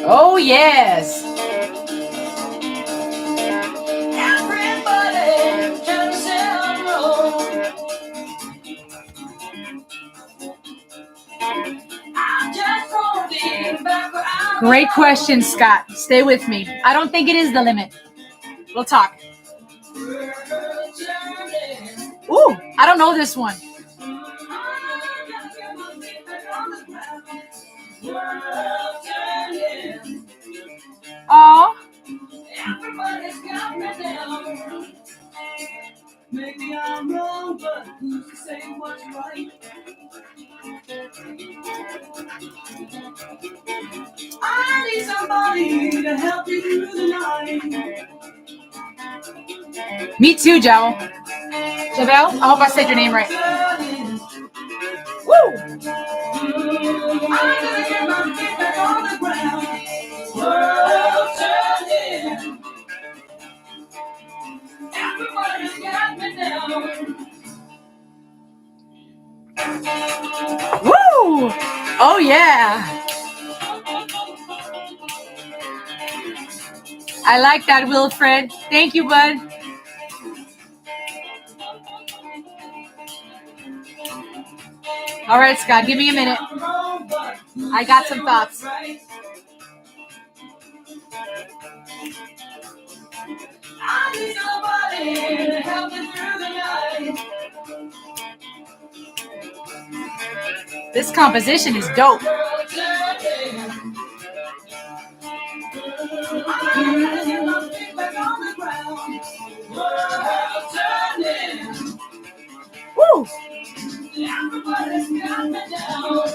Oh, yes. Everybody turns and roll. I'm just holding back where I Great question, Scott. Stay with me. I don't think it is the limit. We'll talk. Ooh, I don't know this one. Oh, Everybody's got me down. Maybe I'm wrong, but who's to say what's right? I need somebody to help me through the night. me too, Joe. Javel, I hope I said your name right. Woo! I gotta get my feet back on the ground. World turning. Everybody's got me down. Woo! Oh, yeah. I like that, Wilfred. Thank you, bud. All right, Scott, give me a minute. I got some thoughts. I need somebody to help me through the night. This composition is dope. World turning. I gotta get my feet back on the ground. World turning. Woo! Everybody's got me down.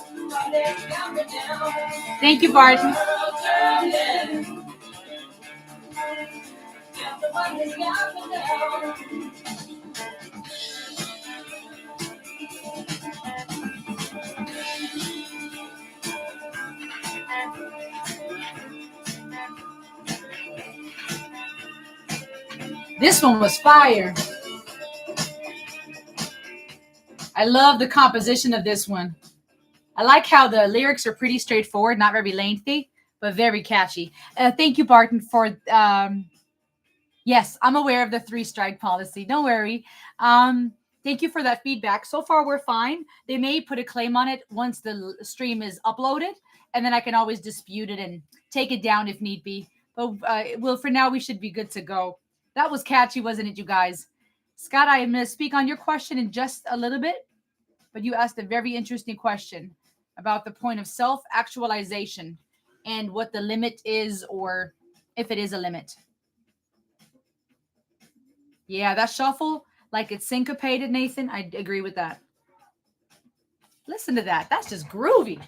Everybody's got me down. Thank you, Barton. World turning. Everybody's got me down. This one was fire. I love the composition of this one. I like how the lyrics are pretty straightforward, not very lengthy, but very catchy. Thank you, Barton, for. Yes, I'm aware of the 3-strike policy. Don't worry. Thank you for that feedback. So far, we're fine. They may put a claim on it once the stream is uploaded, and then I can always dispute it and take it down if need be. But well, for now, we should be good to go. That was catchy, wasn't it, you guys? Scott, I am going to speak on your question in just a little bit, but you asked a very interesting question about the point of self-actualization and what the limit is, or if it is a limit. Yeah, that shuffle, like it's syncopated, Nathan. I agree with that. Listen to that. That's just groovy.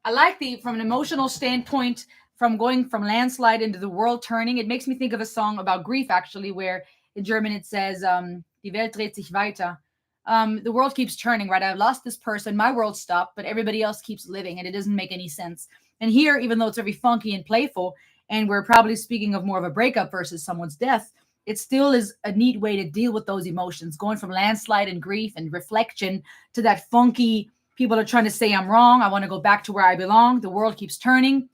I like from an emotional standpoint, from going from Landslide into the world turning. It makes me think of a song about grief, actually, where in German it says, Die Welt dreht sich weiter. The world keeps turning, right? I've lost this person, my world stopped, but everybody else keeps living, and it doesn't make any sense. And here, even though it's very funky and playful, and we're probably speaking of more of a breakup versus someone's death, it still is a neat way to deal with those emotions, going from landslide and grief and reflection to that funky, people are trying to say I'm wrong, I want to go back to where I belong, the world keeps turning,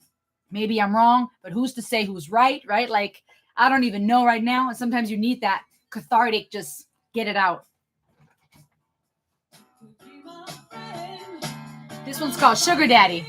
maybe I'm wrong, but who's to say who's right? Like, I don't even know right now, and sometimes you need that cathartic, just get it out. This one's called Sugar Daddy.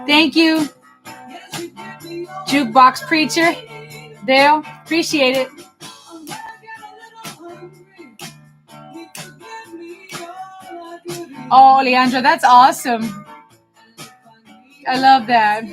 Thank you, Jukebox Preacher. Dale, appreciate it. Oh, Leandra, that's awesome. I love that.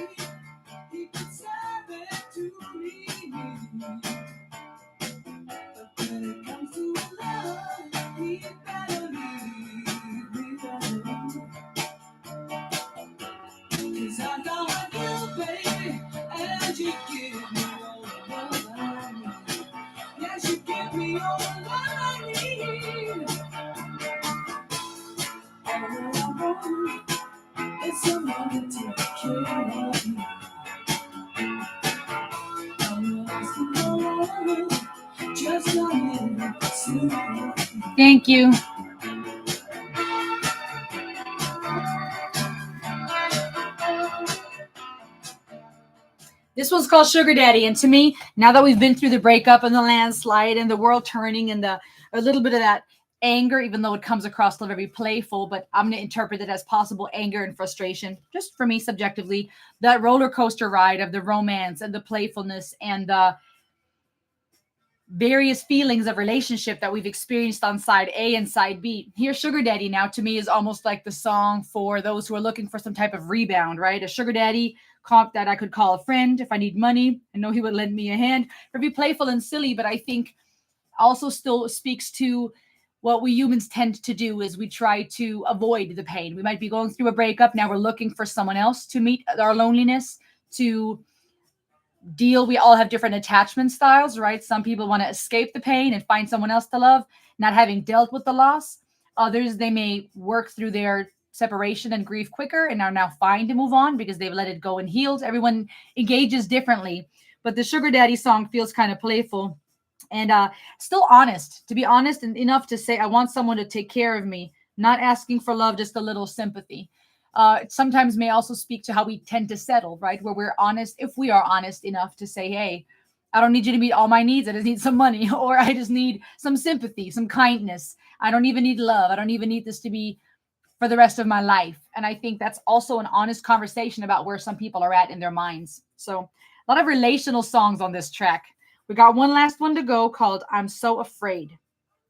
Thank you. This one's called Sugar Daddy. And to me, now that we've been through the breakup and the landslide and the world turning and a little bit of that anger, even though it comes across very playful, but I'm going to interpret it as possible anger and frustration, just for me subjectively, that roller coaster ride of the romance and the playfulness and the various feelings of relationship that we've experienced on side A and side B. Here, Sugar Daddy now to me is almost like the song for those who are looking for some type of rebound, right? A sugar daddy comp that I could call a friend if I need money. I know he would lend me a hand. Or be playful and silly, but I think also still speaks to what we humans tend to do is we try to avoid the pain. We might be going through a breakup. Now we're looking for someone else to meet our loneliness, to deal. We all have different attachment styles, right? Some people want to escape the pain and find someone else to love, not having dealt with the loss. Others, they may work through their separation and grief quicker and are now fine to move on because they've let it go and healed. Everyone engages differently, but the Sugar Daddy song feels kind of playful and still honest, to be honest, and enough to say I want someone to take care of me, not asking for love, just a little sympathy. It sometimes may also speak to how we tend to settle, right? Where we're honest, if we are honest enough to say, hey, I don't need you to meet all my needs. I just need some money, or I just need some sympathy, some kindness. I don't even need love. I don't even need this to be for the rest of my life. And I think that's also an honest conversation about where some people are at in their minds. So a lot of relational songs on this track. We got one last one to go called I'm So Afraid.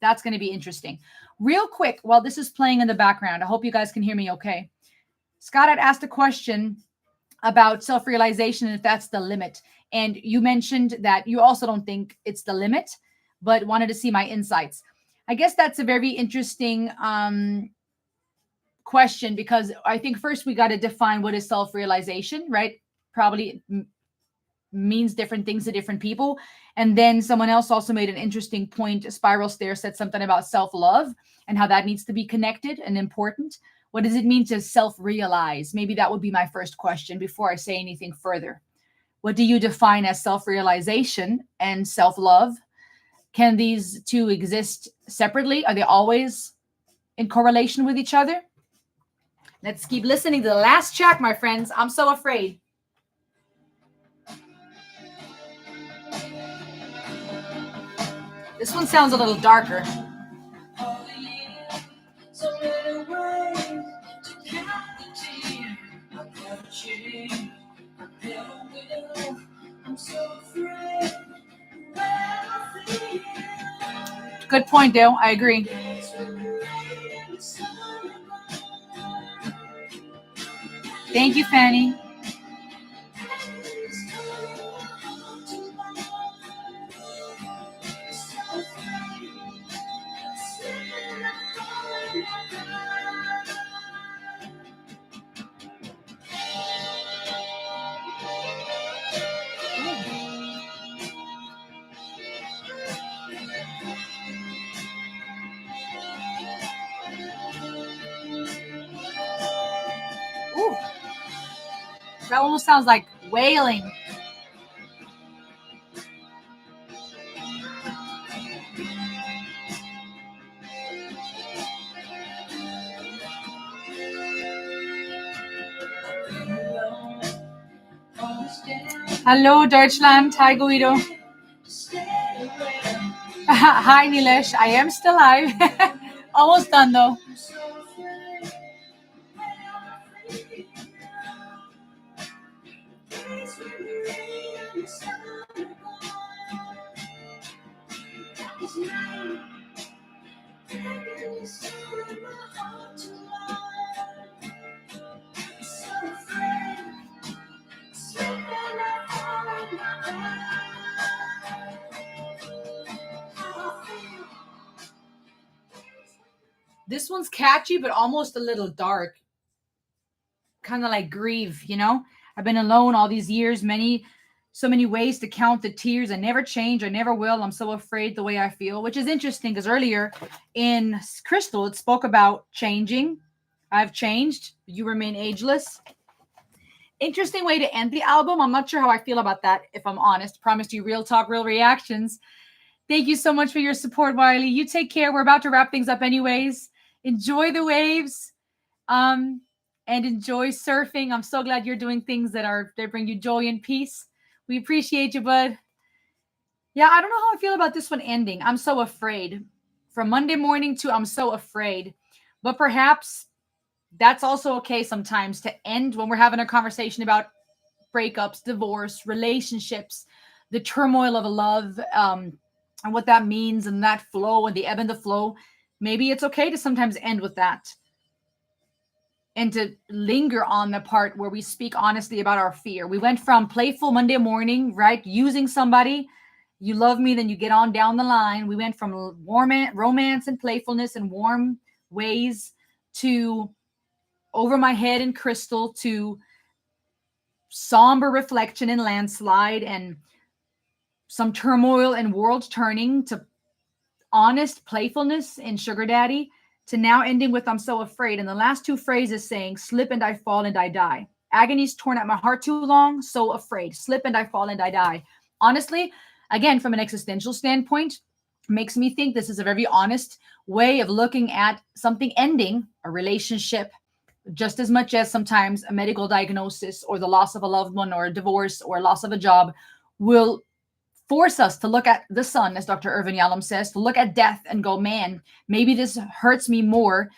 That's going to be interesting. Real quick, while this is playing in the background, I hope you guys can hear me okay. Scott had asked a question about self-realization and if that's the limit. And you mentioned that you also don't think it's the limit, but wanted to see my insights. I guess that's a very interesting question because I think first we got to define what is self-realization, right? Probably means different things to different people. And then someone else also made an interesting point. Spiral Stare said something about self-love and how that needs to be connected and important. What does it mean to self-realize? Maybe that would be my first question before I say anything further. What do you define as self-realization and self-love? Can these two exist separately? Are they always in correlation with each other? Let's keep listening to the last track, my friends. I'm So Afraid. This one sounds a little darker. Good point, Dale. I agree. Thank you, Fanny. Ooh. That almost sounds like wailing. Hello, Deutschland. Hi, Guido. Hi, Nilesh. I am still live. Almost done, though. This one's catchy, but almost a little dark. Kind of like grieve, you know? I've been alone all these years, so many ways to count the tears. I never change. I never will. I'm so afraid the way I feel, which is interesting because earlier in Crystal, it spoke about changing. I've changed. You remain ageless. Interesting way to end the album. I'm not sure how I feel about that, if I'm honest. Promised you real talk, real reactions. Thank you so much for your support, Wiley. You take care. We're about to wrap things up anyways. Enjoy the waves. And enjoy surfing. I'm so glad you're doing things that bring you joy and peace. We appreciate you, bud. Yeah, I don't know how I feel about this one ending. I'm so afraid. From Monday morning to I'm so afraid. But perhaps that's also okay sometimes to end when we're having a conversation about breakups, divorce, relationships, the turmoil of a love, and what that means, and that flow and the ebb and the flow. Maybe it's okay to sometimes end with that and to linger on the part where we speak honestly about our fear. We went from playful Monday morning, right? Using somebody, you love me, then you get on down the line. We went from romance and playfulness and warm ways to over my head and Crystal to somber reflection and Landslide and some turmoil and world turning to honest playfulness in Sugar Daddy to now ending with I'm so afraid. And the last two phrases saying slip and I fall and I die. Agony's torn at my heart too long, so afraid. Slip and I fall and I die. Honestly, again, from an existential standpoint, makes me think this is a very honest way of looking at something ending, a relationship, just as much as sometimes a medical diagnosis or the loss of a loved one or a divorce or loss of a job will force us to look at the sun, as Dr. Irvin Yalom says, to look at death and go, man, maybe this hurts me more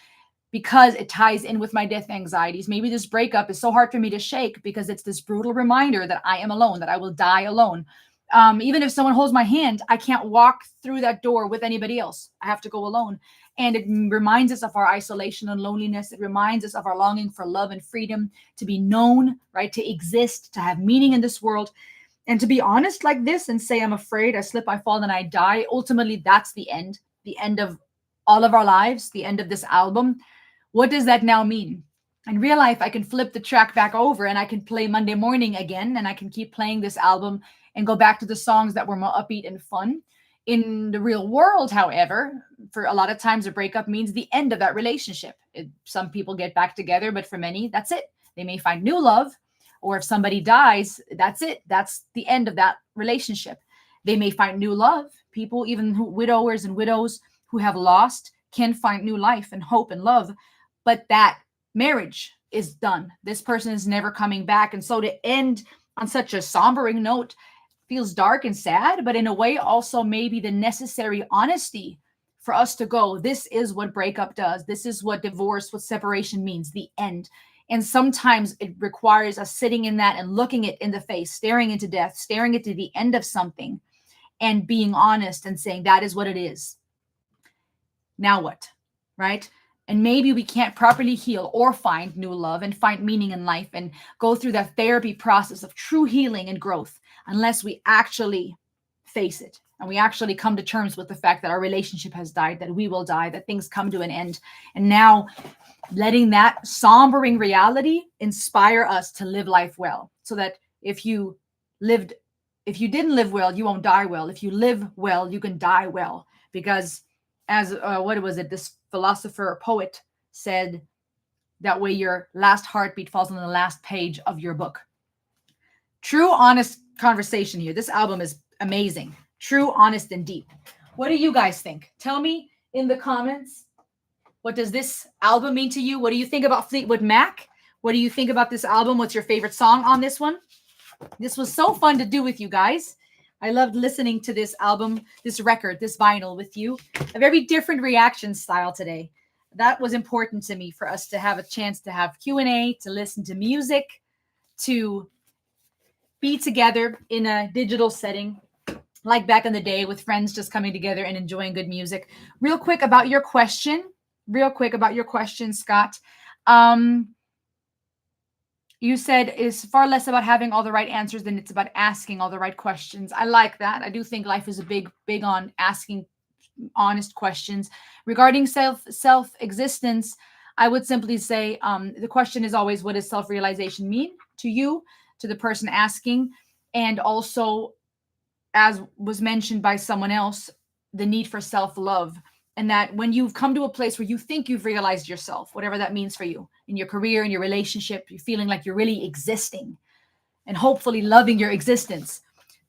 because it ties in with my death anxieties. Maybe this breakup is so hard for me to shake because it's this brutal reminder that I am alone, that I will die alone. Even if someone holds my hand, I can't walk through that door with anybody else. I have to go alone. And it reminds us of our isolation and loneliness. It reminds us of our longing for love and freedom, to be known, right? To exist, to have meaning in this world. And to be honest like this and say, I'm afraid, I slip, I fall, and I die. Ultimately, that's the end of all of our lives, the end of this album. What does that now mean? In real life, I can flip the track back over and I can play Monday Morning again, and I can keep playing this album and go back to the songs that were more upbeat and fun. In the real world, however, for a lot of times a breakup means the end of that relationship. Some people get back together, but for many, that's it. They may find new love, or if somebody dies, that's it. That's the end of that relationship. They may find new love. People, even widowers and widows who have lost, can find new life and hope and love, but that marriage is done. This person is never coming back. And so to end on such a sombering note feels dark and sad, but in a way also maybe the necessary honesty for us to go, this is what breakup does. This is what divorce, what separation means, the end. And sometimes it requires us sitting in that and looking it in the face, staring into death, staring into the end of something and being honest and saying that is what it is. Now what, right? And maybe we can't properly heal or find new love and find meaning in life and go through that therapy process of true healing and growth unless we actually face it and we actually come to terms with the fact that our relationship has died, that we will die, that things come to an end. And now letting that sombering reality inspire us to live life well, so that if you didn't live well, you won't die well. If you live well, you can die well. Because as what was it? This philosopher or poet said, that way your last heartbeat falls on the last page of your book. True, honest conversation here. This album is amazing. True, honest, and deep. What do you guys think? Tell me in the comments. What does this album mean to you? What do you think about Fleetwood Mac? What do you think about this album? What's your favorite song on this one? This was so fun to do with you guys. I loved listening to this album, this record, this vinyl with you. A very different reaction style today. That was important to me, for us to have a chance to have Q&A, to listen to music, to be together in a digital setting, like back in the day with friends just coming together and enjoying good music. Real quick about your question. Scott. Um, you said it's far less about having all the right answers than it's about asking all the right questions. I like that. I do think life is a big on asking honest questions regarding self existence. I would simply say the question is always, what does self realization mean to you, to the person asking, and also, as was mentioned by someone else, the need for self love. And that when you've come to a place where you think you've realized yourself, whatever that means for you in your career, in your relationship, you're feeling like you're really existing and hopefully loving your existence.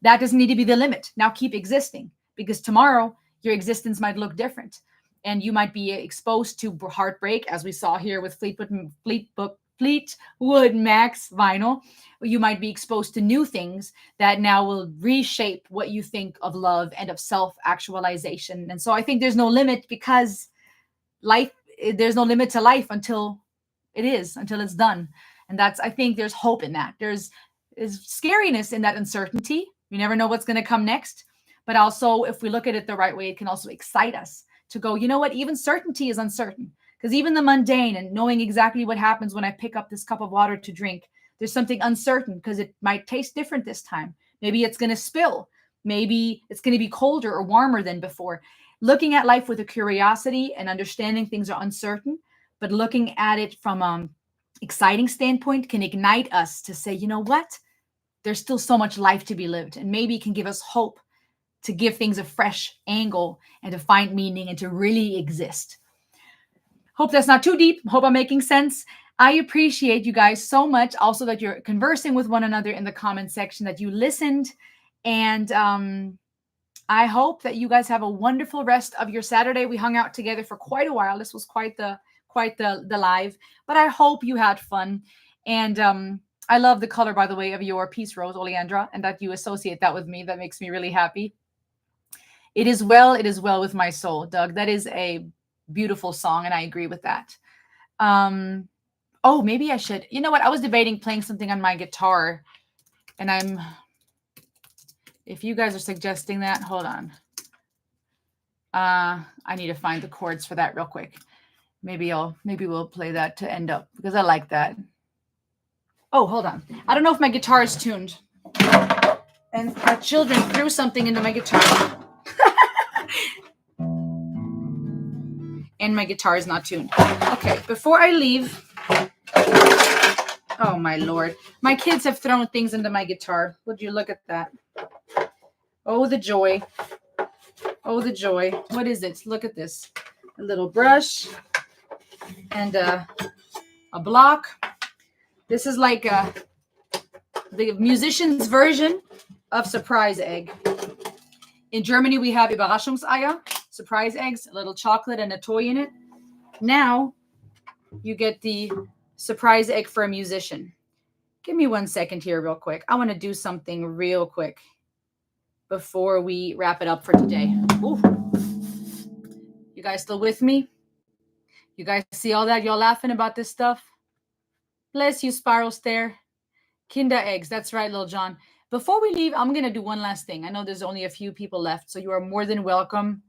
That doesn't need to be the limit. Now keep existing, because tomorrow your existence might look different and you might be exposed to heartbreak, as we saw here with Fleetwood Mac's vinyl. You might be exposed to new things that now will reshape what you think of love and of self-actualization. And so I think there's no limit, because there's no limit to life until it's done. And I think there's hope in that. There's scariness in that uncertainty. You never know what's going to come next. But also, if we look at it the right way, it can also excite us to go, you know what, even certainty is uncertain. Because even the mundane and knowing exactly what happens when I pick up this cup of water to drink, there's something uncertain, because it might taste different this time. Maybe it's going to spill. Maybe it's going to be colder or warmer than before. Looking at life with a curiosity and understanding things are uncertain, but looking at it from an exciting standpoint can ignite us to say, you know what? There's still so much life to be lived, and maybe it can give us hope to give things a fresh angle and to find meaning and to really exist. Hope that's not too deep. Hope I'm making sense. I appreciate you guys so much. Also, that you're conversing with one another in the comment section, that you listened. And I hope that you guys have a wonderful rest of your Saturday. We hung out together for quite a while. This was quite the live, but I hope you had fun. And I love the color, by the way, of your Peace Rose, Oleandra, and that you associate that with me. That makes me really happy. It is well with my soul, Doug. That is a beautiful song, and I agree with that. Oh, maybe I should. You know what? I was debating playing something on my guitar, and if you guys are suggesting that, hold on. I need to find the chords for that real quick. Maybe we'll play that to end up, because I like that. Oh, hold on. I don't know if my guitar is tuned. And my children threw something into my guitar. And my guitar is not tuned. Okay, before I leave. Oh, my Lord. My kids have thrown things into my guitar. Would you look at that? Oh, the joy. Oh, the joy. What is it? Look at this. A little brush and a block. This is like the musician's version of surprise egg. In Germany, we have Überraschungseier, surprise eggs, a little chocolate and a toy in it. Now, you get the surprise egg for a musician. Give me 1 second here real quick. I want to do something real quick before we wrap it up for today. Ooh. You guys still with me? You guys see all that? Y'all laughing about this stuff? Bless you, Spiral Stare. Kinder eggs. That's right, Lil John. Before we leave, I'm going to do one last thing. I know there's only a few people left, so you are more than welcome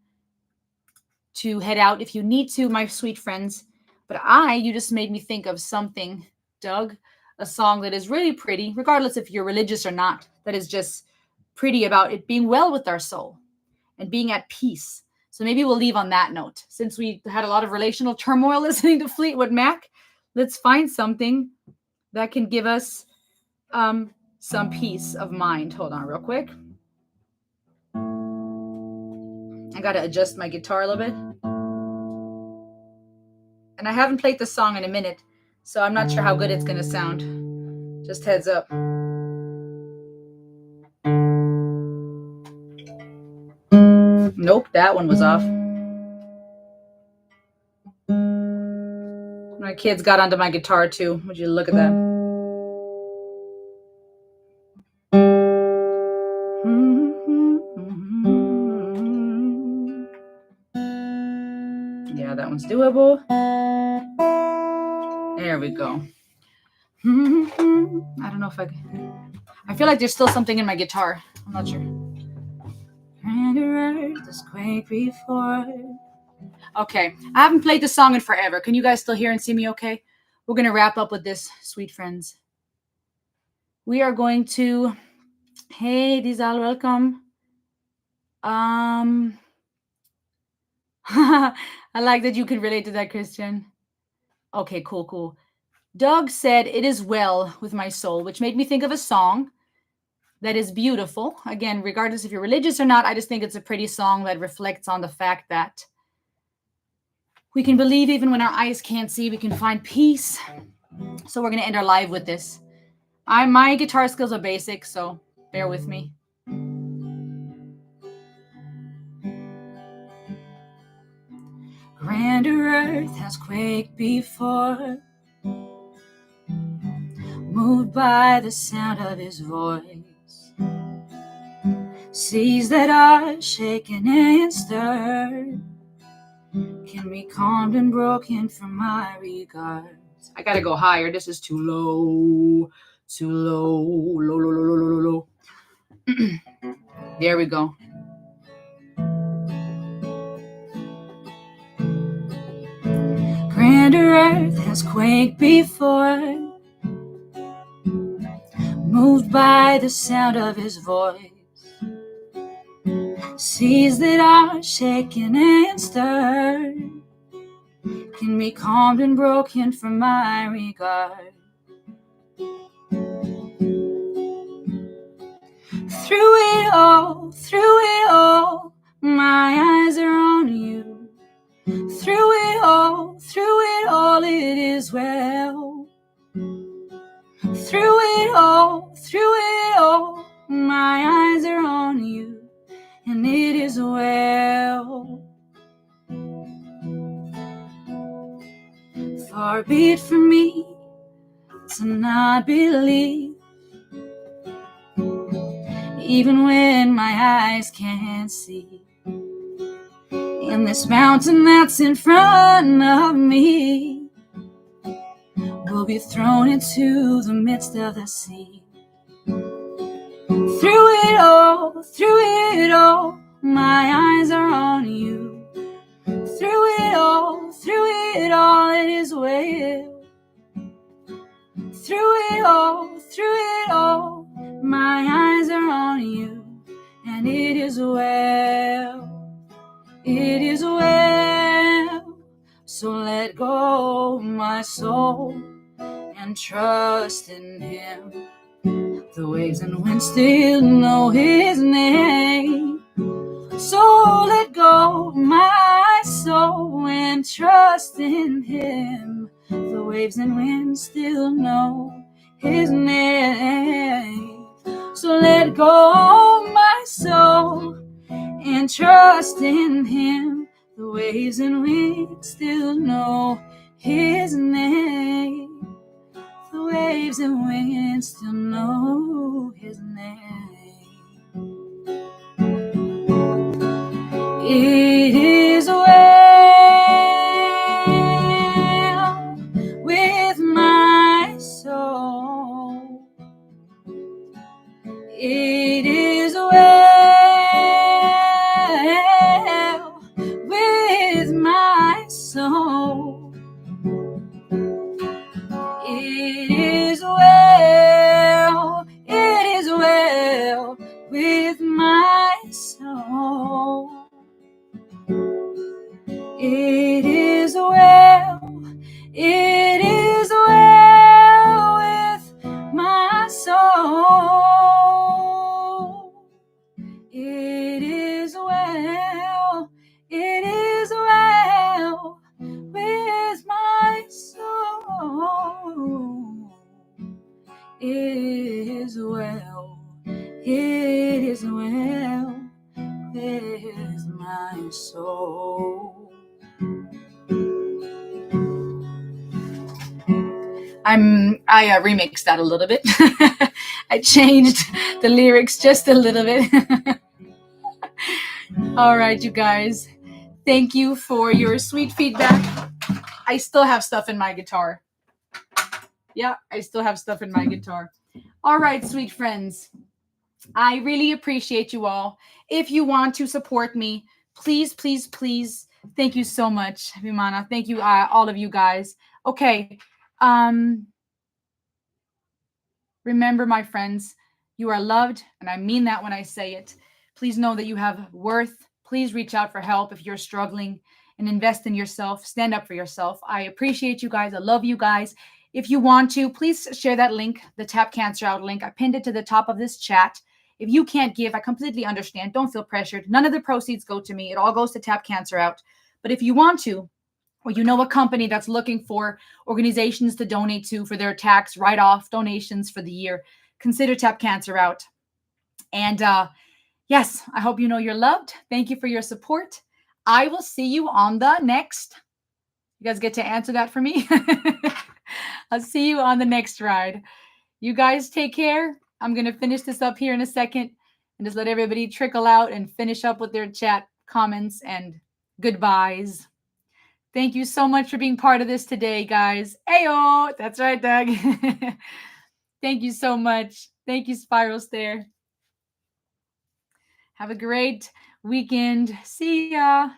to head out if you need to, my sweet friends. But you just made me think of something, Doug, a song that is really pretty, regardless if you're religious or not, that is just pretty about it being well with our soul and being at peace. So maybe we'll leave on that note. Since we had a lot of relational turmoil listening to Fleetwood Mac, let's find something that can give us some peace of mind. Hold on real quick. I got to adjust my guitar a little bit. And I haven't played the song in a minute, so I'm not sure how good it's going to sound. Just heads up. Nope, that one was off. My kids got onto my guitar too. Would you look at that? Yeah, that one's doable. There we go. I don't know if I can. I feel like there's still something in my guitar. I'm not sure. This quake before. Okay, I haven't played the song in forever. Can you guys still hear and see me okay? We're going to wrap up with this, sweet friends. We are going to... Hey, Dizal, welcome. I like that you can relate to that, Christian. Okay, cool. Doug said, "It is well with my soul," which made me think of a song that is beautiful. Again, regardless if you're religious or not, I just think it's a pretty song that reflects on the fact that we can believe even when our eyes can't see, we can find peace. So we're going to end our live with this. My guitar skills are basic, so bear with me. Grander earth has quaked before, moved by the sound of his voice. Seas that are shaken and stirred can be calmed and broken from my regards. I gotta go higher. This is too low. Too low. Low. There we go. Grander earth has quaked before, moved by the sound of his voice. Seas that are shaken and stirred can be calmed and broken from my regard. Through it all, my eyes are on you. Through it all, it is well. Through it all, my eyes are on you, and it is well. Far be it from me to not believe, even when my eyes can't see. In this mountain that's in front of me, will be thrown into the midst of the sea. Through it all, my eyes are on you. Through it all, it is well. Through it all, my eyes are on you, and it is well. It is well. So let go, my soul, and trust in him. The waves and wind still know his name. So let go, my soul, and trust in him. The waves and wind still know his name. So let go, my soul, and trust in him. The waves and wind still know his name. The waves and winds still know his name. It is well with my soul. It is well with my soul. It is well with my soul. It is well with my soul. It is well with my soul. It is well with my soul. I remixed that a little bit. I changed the lyrics just a little bit. All right, you guys. Thank you for your sweet feedback. I still have stuff in my guitar. Yeah, I still have stuff in my guitar. All right, sweet friends. I really appreciate you all. If you want to support me, please, please, please. Thank you so much, Vimana. Thank you, all of you guys. Okay. Um, Remember, my friends, you are loved, and I mean that when I say it. Please know that you have worth. Please reach out for help if you're struggling and invest in yourself. Stand up for yourself. I appreciate you guys. I love you guys. If you want to, please share that link, the Tap Cancer Out link. I pinned it to the top of this chat. If you can't give, I completely understand. Don't feel pressured. None of the proceeds go to me. It all goes to Tap Cancer Out. But if you want to, or you know a company that's looking for organizations to donate to for their tax write-off donations for the year, consider Tap Cancer Out. And yes, I hope you know you're loved. Thank you for your support. I will see you on the next. You guys get to answer that for me. I'll see you on the next ride. You guys take care. I'm going to finish this up here in a second and just let everybody trickle out and finish up with their chat comments and goodbyes. Thank you so much for being part of this today, guys. Ayo! That's right, Doug. Thank you so much. Thank you, Spiral Stare. Have a great weekend. See ya.